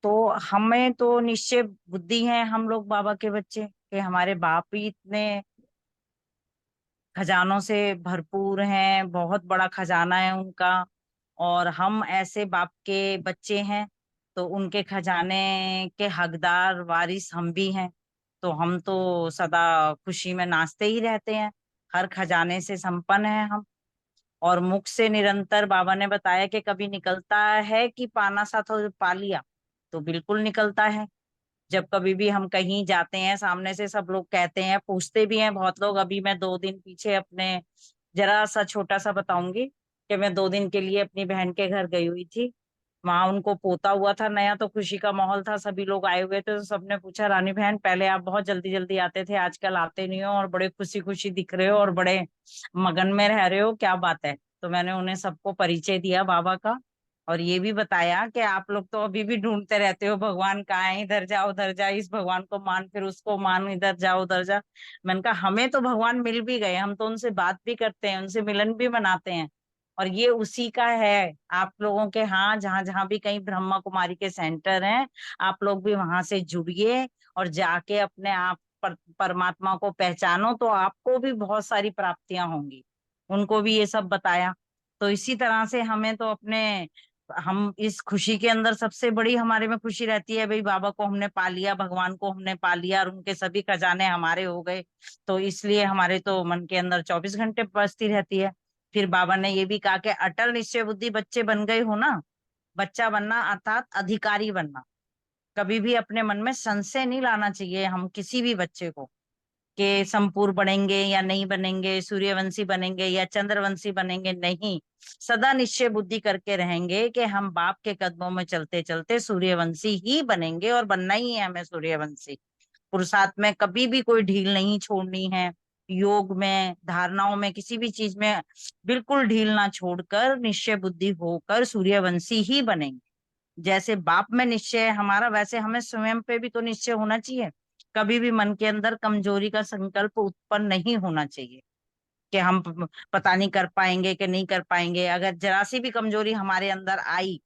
F: तो हमें तो निश्चय बुद्धि है, हम लोग बाबा के बच्चे, कि हमारे बाप ही इतने खजानों से भरपूर हैं, बहुत बड़ा खजाना है उनका, और हम ऐसे बाप के बच्चे हैं तो उनके खजाने के हकदार वारिस हम भी हैं। तो हम तो सदा खुशी में नाचते ही रहते हैं, हर खजाने से संपन्न है हम। और मुख से निरंतर बाबा ने बताया कि कभी निकलता है कि पाना सा तो पा लिया, तो बिल्कुल निकलता है। जब कभी भी हम कहीं जाते हैं, सामने से सब लोग कहते हैं, पूछते भी हैं बहुत लोग। अभी मैं 2 दिन पीछे अपने जरा सा छोटा सा बताऊंगी कि मैं 2 दिन के लिए अपनी बहन के घर गई हुई थी। वहां उनको पोता हुआ था नया, तो खुशी का माहौल था, सभी लोग आए हुए थे। तो सबने पूछा, रानी बहन पहले आप बहुत जल्दी जल्दी आते थे, आजकल आते नहीं हो और बड़े खुशी खुशी दिख रहे हो और बड़े मगन में रह रहे हो, क्या बात है? तो मैंने उन्हें सबको परिचय दिया बाबा का, और ये भी बताया कि आप लोग तो अभी भी ढूंढते रहते हो भगवान कहाँ है, इधर जाओ उधर जा, इस भगवान को मान फिर उसको मान, इधर जाओ उधर जा। मैंने कहा हमें तो भगवान मिल भी गए, हम तो उनसे बात भी करते हैं, उनसे मिलन भी मनाते हैं, और ये उसी का है। आप लोगों के यहाँ जहां जहां भी कहीं ब्रह्मा कुमारी के सेंटर हैं, आप लोग भी वहां से जुड़िए और जाके अपने आप परमात्मा को पहचानो, तो आपको भी बहुत सारी प्राप्तियां होंगी। उनको भी ये सब बताया। तो इसी तरह से हमें तो अपने, हम इस खुशी के अंदर सबसे बड़ी हमारे में खुशी रहती है, भाई बाबा को हमने पा लिया, भगवान को हमने पा लिया और उनके सभी खजाने हमारे हो गए। तो इसलिए हमारे तो मन के अंदर 24 घंटे बसती रहती है। फिर बाबा ने ये भी कहा कि अटल निश्चय बुद्धि बच्चे बन गए हो ना। बच्चा बनना अर्थात अधिकारी बनना। कभी भी अपने मन में संशय नहीं लाना चाहिए हम किसी भी बच्चे को, कि संपूर्ण बनेंगे या नहीं बनेंगे, सूर्यवंशी बनेंगे या चंद्रवंशी बनेंगे, नहीं। सदा निश्चय बुद्धि करके रहेंगे कि हम बाप के कदमों में चलते चलते सूर्यवंशी ही बनेंगे, और बनना ही है हमें सूर्यवंशी। पुरुषार्थ में कभी भी कोई ढील नहीं छोड़नी है, योग में, धारणाओं में, किसी भी चीज में बिल्कुल ढील ना छोड़कर निश्चय बुद्धि होकर सूर्यवंशी ही बनेंगे। जैसे बाप में निश्चय है हमारा, वैसे हमें स्वयं पे भी तो निश्चय होना चाहिए। कभी भी मन के अंदर कमजोरी का संकल्प उत्पन्न नहीं होना चाहिए कि हम पता नहीं कर पाएंगे कि नहीं कर पाएंगे। अगर जरा सी भी कमजोरी हमारे अंदर आई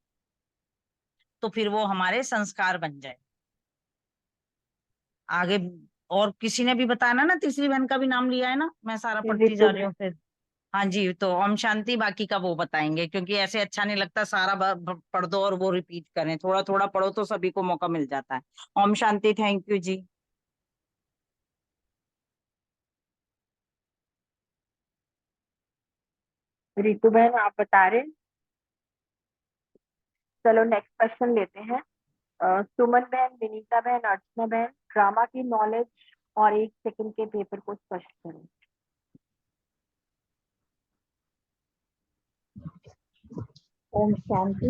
F: तो फिर वो हमारे संस्कार बन जाए आगे। और किसी ने भी बताया ना, तीसरी बहन का भी नाम लिया है ना, मैं सारा पढ़ती जा रही हूँ फिर। हाँ जी, तो ओम शांति बाकी का वो बताएंगे, क्योंकि ऐसे अच्छा नहीं लगता सारा पढ़ दो और वो रिपीट करें। थोड़ा थोड़ा पढ़ो तो सभी को मौका मिल जाता है। ओम शांति। थैंक यू जी।
J: रितु बहन आप बता रहे हैं? चलो नेक्स्ट क्वेश्चन लेते हैं। सुमन बहन, विनीता बहन, अर्चना बहन, ड्रामा की नॉलेज और 1 सेकंड के पेपर को स्पष्ट करें।
K: ओम शांति।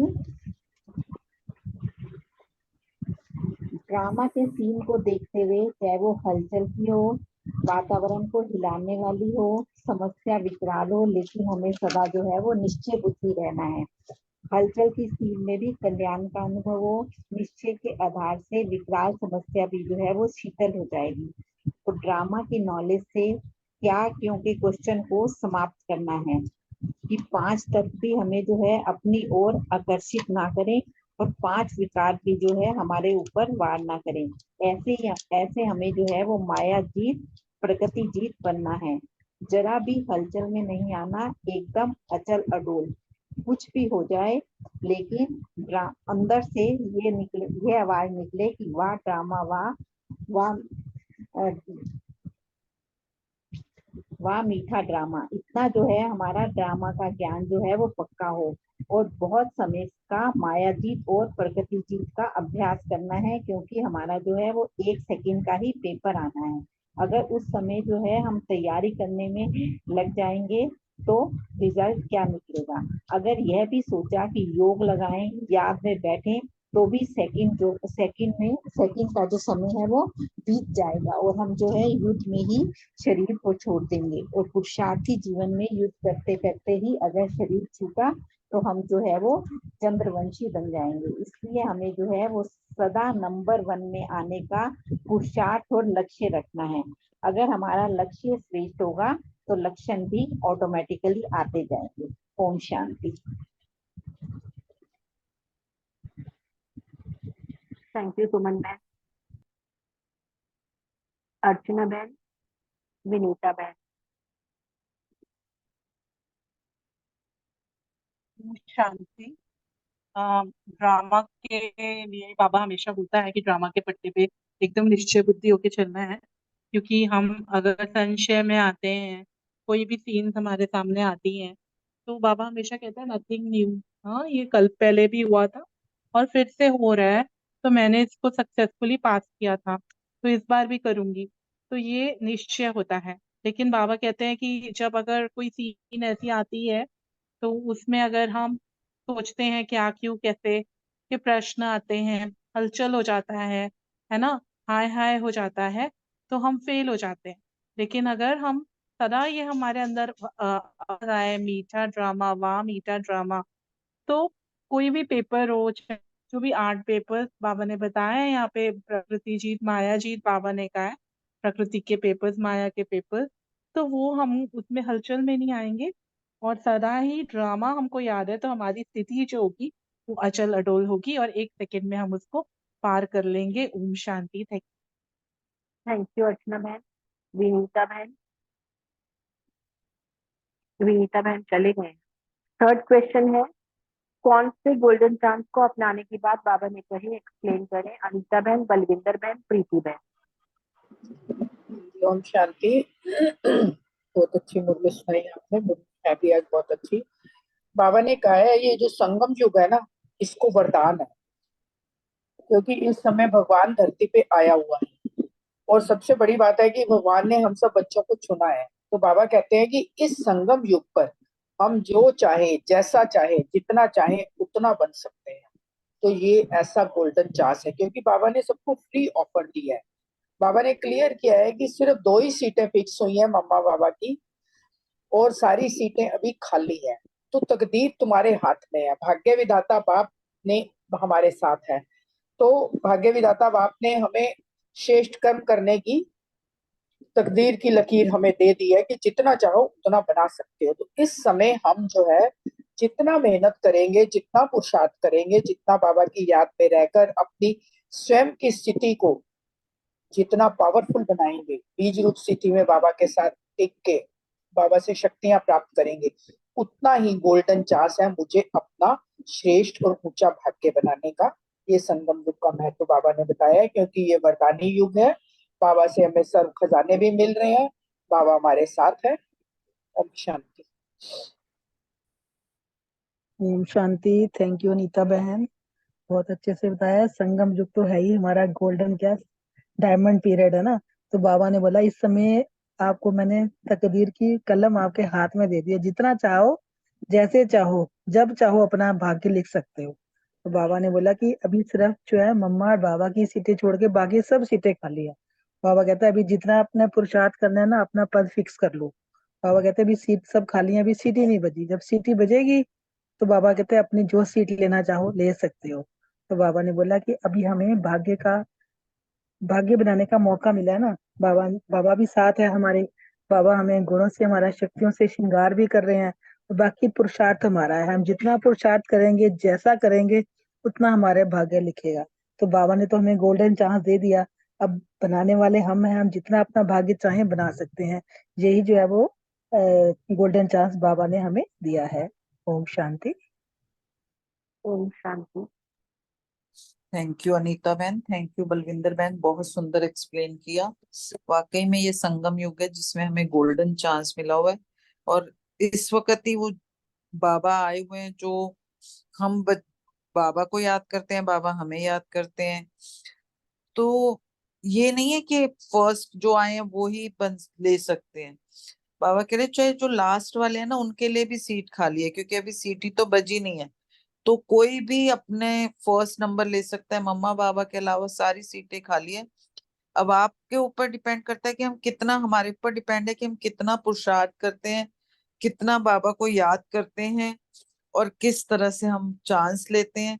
K: ड्रामा के सीन को देखते हुए, चाहे वो हलचल की हो, वातावरण को हिलाने वाली हो, समस्या विकराल हो, लेकिन हमें सदा जो है वो निश्चय बुद्धि रहना है। हलचल की सीन में भी कल्याण का अनुभव हो, निश्चय के आधार से विकराल समस्या भी जो है वो शीतल हो जाएगी। तो ड्रामा की नॉलेज से क्या क्यों के क्वेश्चन को समाप्त करना है कि 5 तत्व भी हमें जो है अपनी ओर आकर्षित ना करें और 5 विकार भी जो है हमारे ऊपर वार ना करें। ऐसे हमें जो है वो माया जीत, प्रकृति जीत बनना है। जरा भी हलचल में नहीं आना, एकदम अचल अडोल, कुछ भी हो जाए लेकिन अंदर से ये आवाज निकले कि वाह ड्रामा, वाह वाह वाह मीठा ड्रामा। इतना जो है हमारा ड्रामा का ज्ञान जो है वो पक्का हो, और बहुत समय का मायाजीत और प्रकृति जीत का अभ्यास करना है, क्योंकि हमारा जो है वो 1 सेकंड का ही पेपर आना है। अगर उस समय जो है हम तैयारी करने में लग जाएंगे तो रिजल्ट क्या निकलेगा। अगर यह भी सोचा कि योग लगाएं, याद में बैठें, तो भी सेकंड का जो समय है वो बीत जाएगा, और हम जो है युद्ध में ही शरीर को छोड़ देंगे। और पुरुषार्थी जीवन में युद्ध करते करते ही अगर शरीर छूटा तो हम जो है वो चंद्रवंशी बन जाएंगे। इसलिए हमें जो है वो सदा नंबर 1 में आने का पुरुषार्थ और लक्ष्य रखना है। अगर हमारा लक्ष्य श्रेष्ठ होगा तो लक्षण भी ऑटोमेटिकली आते जाएंगे। ओम शांति।
J: थैंक यू सुमन बहन। अर्चना बहन, विनीता बहन।
L: शांति। ड्रामा के लिए बाबा हमेशा बोलता है कि ड्रामा के पट्टे पे एकदम निश्चय बुद्धि होके चलना है, क्योंकि हम अगर संशय में आते हैं, कोई भी सीन हमारे सामने आती है, तो बाबा हमेशा कहता है नथिंग न्यू। हाँ, ये कल पहले भी हुआ था और फिर से हो रहा है, तो मैंने इसको सक्सेसफुली पास किया था, तो इस बार भी करूंगी, तो ये निश्चय होता है। लेकिन बाबा कहते हैं कि जब अगर कोई सीन ऐसी आती है तो उसमें अगर हम सोचते हैं क्या क्यों कैसे के प्रश्न आते हैं, हलचल हो जाता है ना, हाय हाय हो जाता है, तो हम फेल हो जाते हैं। लेकिन अगर हम सदा ये हमारे अंदर आ रहा है मीठा ड्रामा, वाह मीठा ड्रामा, तो कोई भी पेपर हो, चाहे जो भी 8 पेपर बाबा ने बताया है यहाँ पे, प्रकृति जीत माया जीत बाबा ने कहा है, प्रकृति के पेपर्स माया के पेपर्स, तो वो हम उसमें हलचल में नहीं आएंगे और सदा ही ड्रामा हमको याद है, तो हमारी स्थिति जो होगी वो अचल अडोल होगी और 1 सेकंड में हम उसको पार कर लेंगे। ओम शांति।
J: थैंक यू अर्चना बहन। विनीता बहन, विनीता बहन चले गए। थर्ड क्वेश्चन है, कौन से गोल्डन चांस को अपनाने की बात बाबा ने कही, एक्सप्लेन करें। अनीता बहन, बलविंदर बहन, प्रीति बहन।
E: ओम शांति। बहुत अच्छी मुरली सुनाई आपने, मैं भी आज बहुत अच्छी। बाबा ने कहा है ये जो संगम युग है ना, इसको वरदान है, क्योंकि इस समय भगवान धरती पे आया हुआ है, और सबसे बड़ी बात है कि भगवान ने हम सब बच्चों को चुना है। तो बाबा कहते हैं कि इस संगम युग पर हम जो चाहे, जैसा चाहे, जितना चाहे उतना बन सकते हैं। तो ये ऐसा गोल्डन चांस है, क्योंकि बाबा ने सबको फ्री ऑफर दिया है। बाबा ने क्लियर किया है कि सिर्फ 2 ही सीटें फिक्स हुई हैं मम्मा बाबा की, और सारी सीटें अभी खाली हैं। तो तकदीर तुम्हारे हाथ में है, भाग्य विधाता बाप ने हमारे साथ है। तो भाग्य विधाता बाप ने हमें श्रेष्ठ कर्म करने की तकदीर की लकीर हमें दे दी है कि जितना चाहो उतना बना सकते हो। तो इस समय हम जो है जितना मेहनत करेंगे, जितना पुरुषार्थ करेंगे, जितना बाबा की याद में रहकर अपनी स्वयं की स्थिति को जितना पावरफुल बनाएंगे, बीज रूप स्थिति में बाबा के साथ टिक के बाबा से शक्तियां प्राप्त करेंगे, उतना ही गोल्डन चांस है मुझे अपना श्रेष्ठ और ऊंचा भाग्य बनाने का। ये संगम युग का महत्व बाबा ने बताया है, क्योंकि ये वरदानी युग है। बाबा से हमें सर्व खजाने भी मिल रहे हैं, बाबा हमारे साथ है। ओम शांति।
I: ओम शांति। थैंक यू अनीता बहन, बहुत अच्छे से बताया। संगम युग तो है ही हमारा गोल्डन क्या डायमंड पीरियड है ना। तो बाबा ने बोला इस समय आपको मैंने तकदीर की कलम आपके हाथ में दे दी है, जितना चाहो, जैसे चाहो, जब चाहो अपना भाग्य लिख सकते हो। तो बाबा ने बोला कि अभी सिर्फ जो है मम्मा और बाबा की सीटें छोड़ के बाकी सब सीटें खाली है। बाबा कहता है अभी जितना अपना पुरुषार्थ करना है ना, अपना पद फिक्स कर लो। बाबा कहते हैं अभी सीट सब खाली है, अभी सीटी नहीं बजी, जब सीटी बजेगी तो बाबा कहते हैं अपनी जो सीट लेना चाहो ले सकते हो। तो बाबा ने बोला कि अभी हमें भाग्य बनाने का मौका मिला है ना। बाबा बाबा भी साथ है हमारे। बाबा हमें गुणों से, हमारा शक्तियों से श्रृंगार भी कर रहे हैं, और बाकी पुरुषार्थ हमारा है। हम जितना पुरुषार्थ करेंगे, जैसा करेंगे, उतना हमारे भाग्य लिखेगा। तो बाबा ने तो हमें गोल्डन चांस दे दिया, अब बनाने वाले हम हैं। हम जितना अपना भाग्य चाहें बना सकते हैं। यही जो है वो गोल्डन चांस बाबा ने हमें दिया है। ओम शांति।
J: ओम शांति।
D: थैंक यू अनीता बहन, थैंक यू बलविंदर बहन, बहुत सुंदर एक्सप्लेन किया। वाकई में ये संगम युग है जिसमें हमें गोल्डन चांस मिला हुआ है, और इस वक्त ही वो बाबा आए हुए हैं जो हम बाबा को याद करते हैं, बाबा हमें याद करते हैं। तो ये नहीं है कि फर्स्ट जो आए हैं वो ही बन ले सकते हैं। बाबा कह रहे चाहे जो लास्ट वाले हैं ना उनके लिए भी सीट खाली है, क्योंकि अभी सीट ही तो बजी नहीं है। तो कोई भी अपने फर्स्ट नंबर ले सकता है, मम्मा बाबा के अलावा सारी सीटें खाली है। अब आपके ऊपर डिपेंड करता है कि हम कितना, हमारे ऊपर डिपेंड है कि हम कितना पुरुषार्थ करते हैं, कितना बाबा को याद करते हैं, और किस तरह से हम चांस लेते हैं।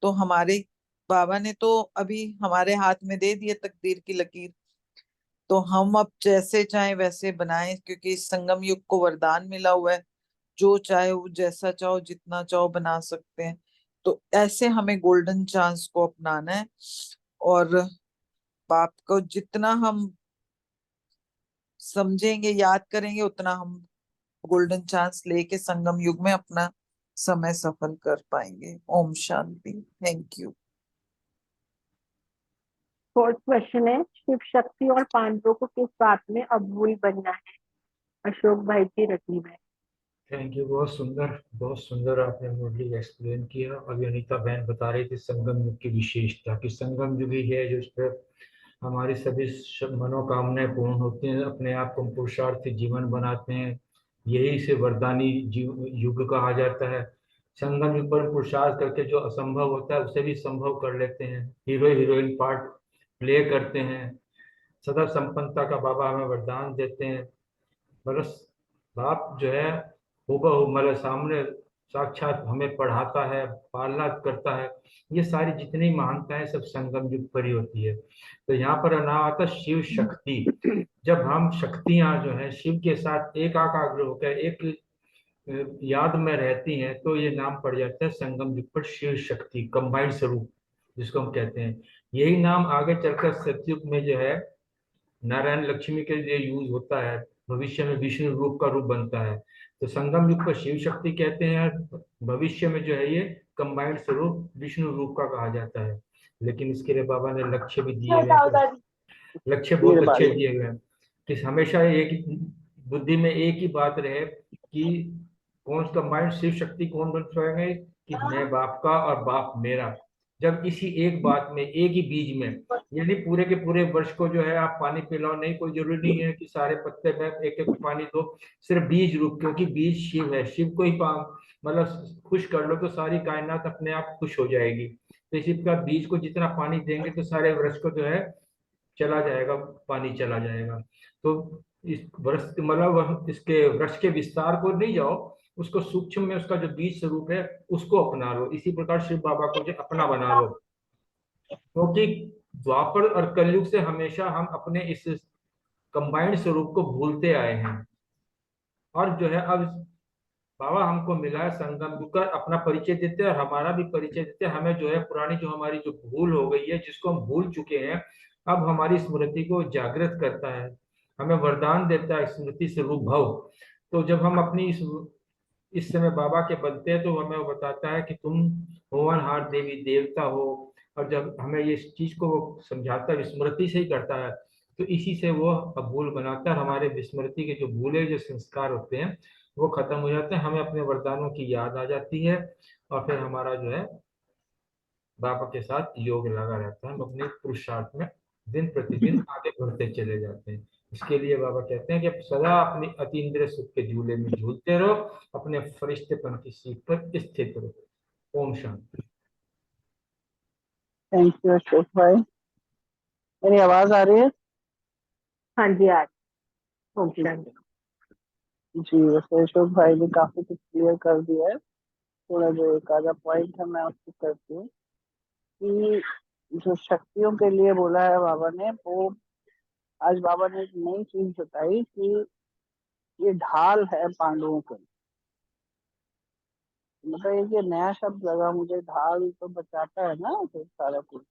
D: तो हमारे बाबा ने तो अभी हमारे हाथ में दे दिए तकदीर की लकीर, तो हम अब जैसे चाहे वैसे बनाएं, क्योंकि इस संगम युग को वरदान मिला हुआ है, जो चाहे वो जैसा चाहो जितना चाहो बना सकते हैं। तो ऐसे हमें गोल्डन चांस को अपनाना है, और बाप को जितना हम समझेंगे याद करेंगे उतना हम गोल्डन चांस लेके संगम युग में अपना समय सफल कर पाएंगे। ओम शांति। Thank you.
J: फोर्थ क्वेश्चन है, शिव शक्ति और पांडवों को किस बात में अबूल बनना है? अशोक भाई की रकीब है।
B: थैंक यू, बहुत सुंदर आपने मुरली एक्सप्लेन किया। अभी अनीता बहन बता रही थी संगम युग की विशेषता, कि संगम युग ही है जिस पर हमारी सभी मनोकामनाएं पूर्ण होती हैं, अपने आप को हम पुरुषार्थी जीवन बनाते हैं। यही से वरदानी युग कहा जाता है। संगम युग पर पुरुषार्थ करके जो असंभव होता है उसे भी संभव कर लेते हैं। हीरो हीरोइन पार्ट प्ले करते हैं। सदा संपन्नता का बाबा हमें वरदान देते हैं। बस बाप जो है हूबहू हमारे सामने साक्षात हमें पढ़ाता है, पालना करता है। ये सारी जितनी महानताएं सब संगम युग पर ही होती है। तो यहाँ पर नाम आता है शिव शक्ति। जब हम शक्तियां जो है शिव के साथ एक एकाग्र होकर एक याद में रहती हैं, तो ये नाम पड़ जाता है संगम युग पर शिव शक्ति, कंबाइंड स्वरूप जिसको हम कहते हैं। यही नाम आगे चलकर सतयुग में जो है नारायण लक्ष्मी के लिए यूज होता है, भविष्य में विष्णु रूप का रूप बनता है। तो संगम युग को शिव शक्ति कहते हैं, भविष्य में जो है ये कंबाइंड स्वरूप विष्णु रूप का कहा जाता है। लेकिन इसके लिए बाबा ने लक्ष्य भी दिए हुए हैं, लक्ष्य बहुत अच्छे दिए हुए हैं कि हमेशा एक बुद्धि में एक ही बात रहे कि कौन कंबाइंड शिव शक्ति कौन बन पाएंगे, कि मैं बाप का और बाप मेरा। जब इसी एक बात में एक ही बीज में, यानी पूरे के पूरे वर्ष को जो है आप पानी पिलाओ, नहीं कोई जरूरी नहीं है कि सारे पत्ते में एक एक पानी दो, सिर्फ बीज रूप, क्योंकि बीज शिव है, शिव को ही मतलब खुश कर लो तो सारी कायनात अपने आप खुश हो जाएगी। तो इसी प्रकार बीज को जितना पानी देंगे तो सारे वृक्ष को जो है चला जाएगा, पानी चला जाएगा। तो इस वृक्ष मतलब इसके वृक्ष के विस्तार को नहीं जाओ, उसको सूक्ष्म में उसका जो बीज स्वरूप है उसको अपना लो। इसी प्रकार शिव बाबा को जो अपना बना लो, क्योंकि द्वापर और कलयुग से हमेशा हम अपने इस कंबाइंड स्वरूप को भूलते आए हैं। और जो है अब बाबा हमको मिला है संगम युग का, अपना परिचय देते हैं और हमारा भी परिचय देते हैं। हमें जो है पुरानी जो हमारी जो भूल हो गई है, जिसको हम भूल चुके हैं, अब हमारी स्मृति को जागृत करता है, हमें वरदान देता है स्मृति से रूप भव। तो जब हम अपनी इस समय बाबा के बनते हैं तो हमें वो बताता है कि तुम होनहार देवी देवता हो। और जब हमें ये इस चीज को वो समझाता है, स्मृति से ही करता है, तो इसी से वो भूल बनाता है। हमारे विस्मृति के जो भूले जो संस्कार होते हैं वो खत्म हो जाते हैं, हमें अपने वरदानों की याद आ जाती है, और फिर हमारा जो है बाबा के साथ योग लगा रहता है। हम अपने पुरुषार्थ में दिन प्रतिदिन आगे बढ़ते चले जाते हैं। इसके लिए बाबा कहते हैं कि सदा अपनी अतीन्द्रिय सुख के झूले में झूलते रहो, अपने फरिश्तेपन की सीट पर स्थित रहो। ओम शांति।
I: थैंक यू अशोक भाई। मेरी आवाज आ रही है?
J: हाँ जी आज। ओम शांति।
I: जी, वैसे अशोक भाई ने काफी कुछ क्लियर कर दिया है। थोड़ा जो एक आधा पॉइंट है मैं उसको करती हूँ कि जो शक्तियों के लिए बोला है बाबा ने, वो आज बाबा ने एक नई चीज बताई कि ये ढाल है पांडवों के लिए। मतलब ये नया शब्द लगा मुझे, ढाल तो बचाता है ना फिर सारा कुछ।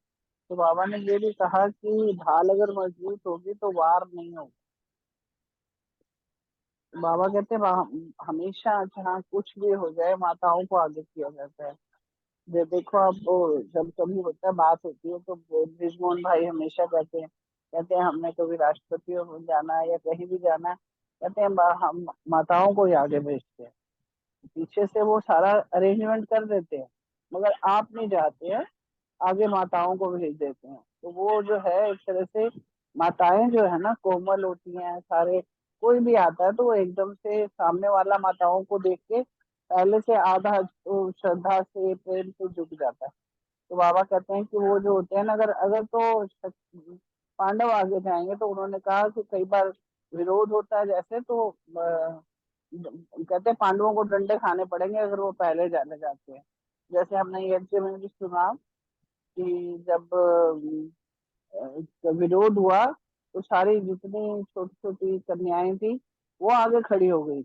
I: तो बाबा ने ये भी कहा कि ढाल अगर मजबूत होगी तो वार नहीं होगा।
E: बाबा कहते हैं हमेशा जहाँ कुछ भी हो जाए माताओं को आगे किया जाता है। देखो आप वो जब कभी होता है बात होती है तो ब्रिजमोहन भाई हमेशा कहते हैं हमने कभी राष्ट्रपति हो जाना है या कहीं भी जाना है, कहते हैं हम माताओं को ही आगे भेजते हैं, पीछे से वो सारा अरेंजमेंट कर देते हैं, मगर आप नहीं जाते हैं, आगे माताओं को भेज देते हैं। तो वो जो है एक तरह से माताएं जो है ना कोमल होती हैं, सारे कोई भी आता है तो वो एकदम से सामने वाला माताओं को देख के पहले से आधा श्रद्धा से प्रेम से झुक जाता है। तो बाबा कहते हैं कि वो जो होते हैं ना, अगर अगर तो पांडव आगे जाएंगे, तो उन्होंने कहा कि कई बार विरोध होता है जैसे, तो कहते हैं पांडवों को डंडे खाने पड़ेंगे अगर वो पहले जाने जाते हैं। जैसे हमने यज्ञ में भी सुना कि जब विरोध हुआ तो सारी जितनी छोटी छोटी कन्याएं थी वो आगे खड़ी हो गई।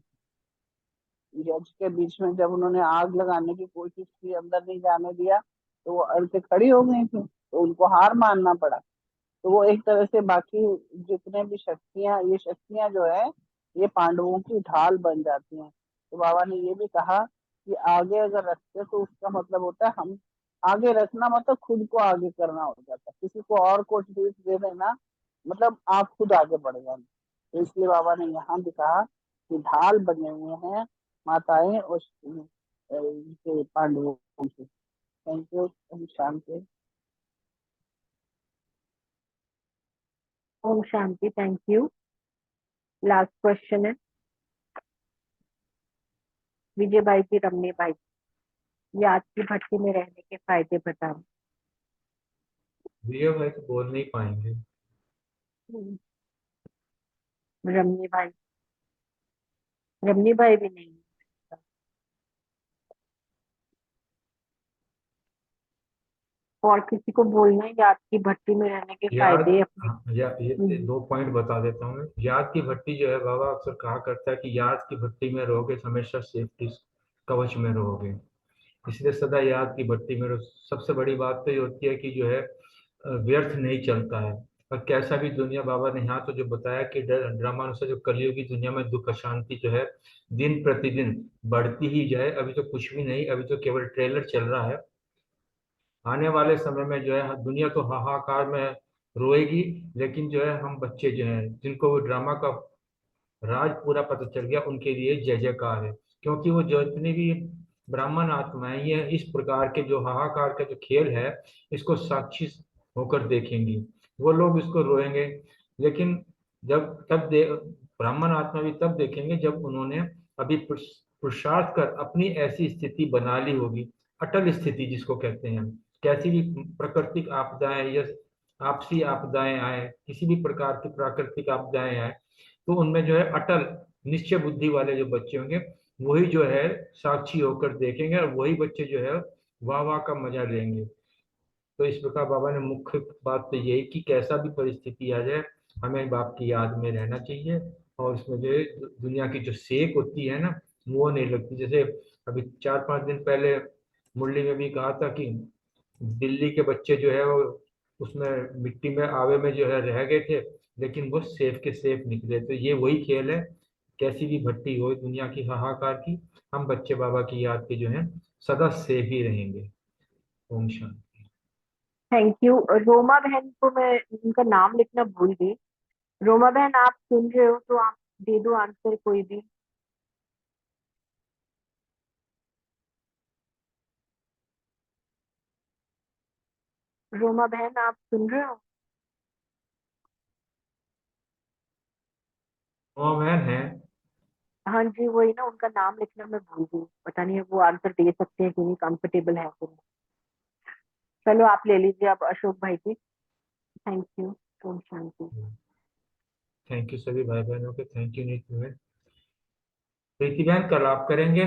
E: यज्ञ के बीच में जब उन्होंने आग लगाने की कोशिश की, अंदर नहीं जाने दिया, तो वो अड़ के खड़ी हो गई थी, तो उनको हार मानना पड़ा। तो वो एक तरह से बाकी जितने भी ये शक्तियां जो है ये पांडवों की ढाल बन जाती हैं। तो बाबा ने ये भी कहा कि आगे अगर रखते तो उसका मतलब होता है हम आगे रखना, मतलब खुद को आगे करना हो जाता है, किसी को और को ट्रीट दे देना मतलब आप खुद आगे बढ़ जाना। तो इसलिए बाबा ने यहाँ भी कहा कि ढाल बने हुए हैं माताएं और पांडवों के। Thank you. शांति।
J: ओम शांति। Thank you. लास्ट क्वेश्चन है विजय भाई की, रमनी भाई, याद की भट्टी में रहने के फायदे बताओ।
B: विजय भाई तो बोल नहीं पाएंगे।
J: रमनी भाई भी नहीं। और किसी को बोलना है याद की भट्टी में रहने के
B: याद
J: फायदे अपने।
B: हाँ, ये 2 पॉइंट बता देता हूँ मैं। याद की भट्टी जो है, बाबा अक्सर कहा करता है कि याद की भट्टी में रहोगे तो हमेशा सेफ्टी कवच में रहोगे, इसलिए सदा याद की भट्टी में रहो। सबसे बड़ी बात तो ये होती है कि जो है व्यर्थ नहीं चलता है। और कैसा भी दुनिया, बाबा ने यहाँ तो जो बताया कि ड्रामानुसार जो कलयुगी दुनिया में दुख अशांति जो है दिन प्रतिदिन बढ़ती ही जाए। अभी तो कुछ भी नहीं, अभी तो केवल ट्रेलर चल रहा है। आने वाले समय में जो है दुनिया तो हाहाकार में रोएगी, लेकिन जो है हम बच्चे जो हैं जिनको वो ड्रामा का राज पूरा पता चल गया, उनके लिए जय जयकार है। क्योंकि वो जितनी भी ब्राह्मण आत्माएं ये इस प्रकार के जो हाहाकार का जो खेल है इसको साक्षी होकर देखेंगी, वो लोग इसको रोएंगे। लेकिन जब तब ब्राह्मण आत्मा भी तब देखेंगे जब उन्होंने अभी पुरुषार्थ कर अपनी ऐसी स्थिति बना ली होगी, अटल स्थिति जिसको कहते हैं। कैसी भी प्राकृतिक आपदाएं या आपसी आपदाएं आए, किसी भी प्रकार की प्राकृतिक आपदाएं आए, तो उनमें जो है अटल निश्चय बुद्धि वाले जो बच्चे होंगे वही जो है साक्षी होकर देखेंगे, और वही बच्चे जो है वाह वाह का मजा लेंगे। तो इस प्रकार बाबा ने मुख्य बात तो यही कि कैसा भी परिस्थिति आ जाए हमें बाप की याद में रहना चाहिए, और उसमें जो है दुनिया की जो सेक होती है ना वो नहीं लगती। जैसे अभी 4-5 दिन पहले मुरली में भी कहा था कि दिल्ली के बच्चे जो है वो उसमें मिट्टी में आवे में जो है रह गए थे, लेकिन वो सेफ के सेफ निकले। तो ये वही खेल है, कैसी भी भट्टी हो दुनिया की हाहाकार की, हम बच्चे बाबा की याद के जो है सदा सेफ ही रहेंगे। ओम शांति।
J: Thank you. रोमा बहन को मैं उनका नाम लिखना भूल गई। रोमा बहन आप सुन रहे हो तो आप दे दो आंसर कोई भी। रोमा बहन आप सुन रहे हो?
B: रोमा बहन है।
J: हाँ जी, वही ना, उनका नाम लिखना मैं भूल गई। पता नहीं वो आंसर दे सकते हैं कि नहीं, कंफर्टेबल है तो। चलो आप ले लीजिए अब अशोक भाई की। Thank you. ओम शांति।
B: थैंक यू सभी भाई बहनों के, थैंक यू नीतू बहन। प्रीति बहन कल आप करेंगे?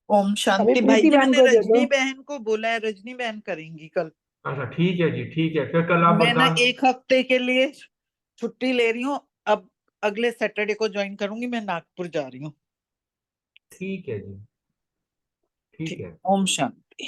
D: ओम शांति। भाई
C: प्रीति
D: जी
C: बहन
D: मैंने
C: को दे दो।
D: रजनी बहन को बोला है, रजनी बहन करेंगी कल।
B: अच्छा ठीक है जी, ठीक है, फिर कल आप
D: मैं ना
B: बता।
D: 1 हफ्ते के लिए छुट्टी ले रही हूँ, अब अगले सैटरडे को ज्वाइन करूंगी। मैं नागपुर जा रही हूँ।
B: ठीक है जी, ठीक है।
D: ओम शांति।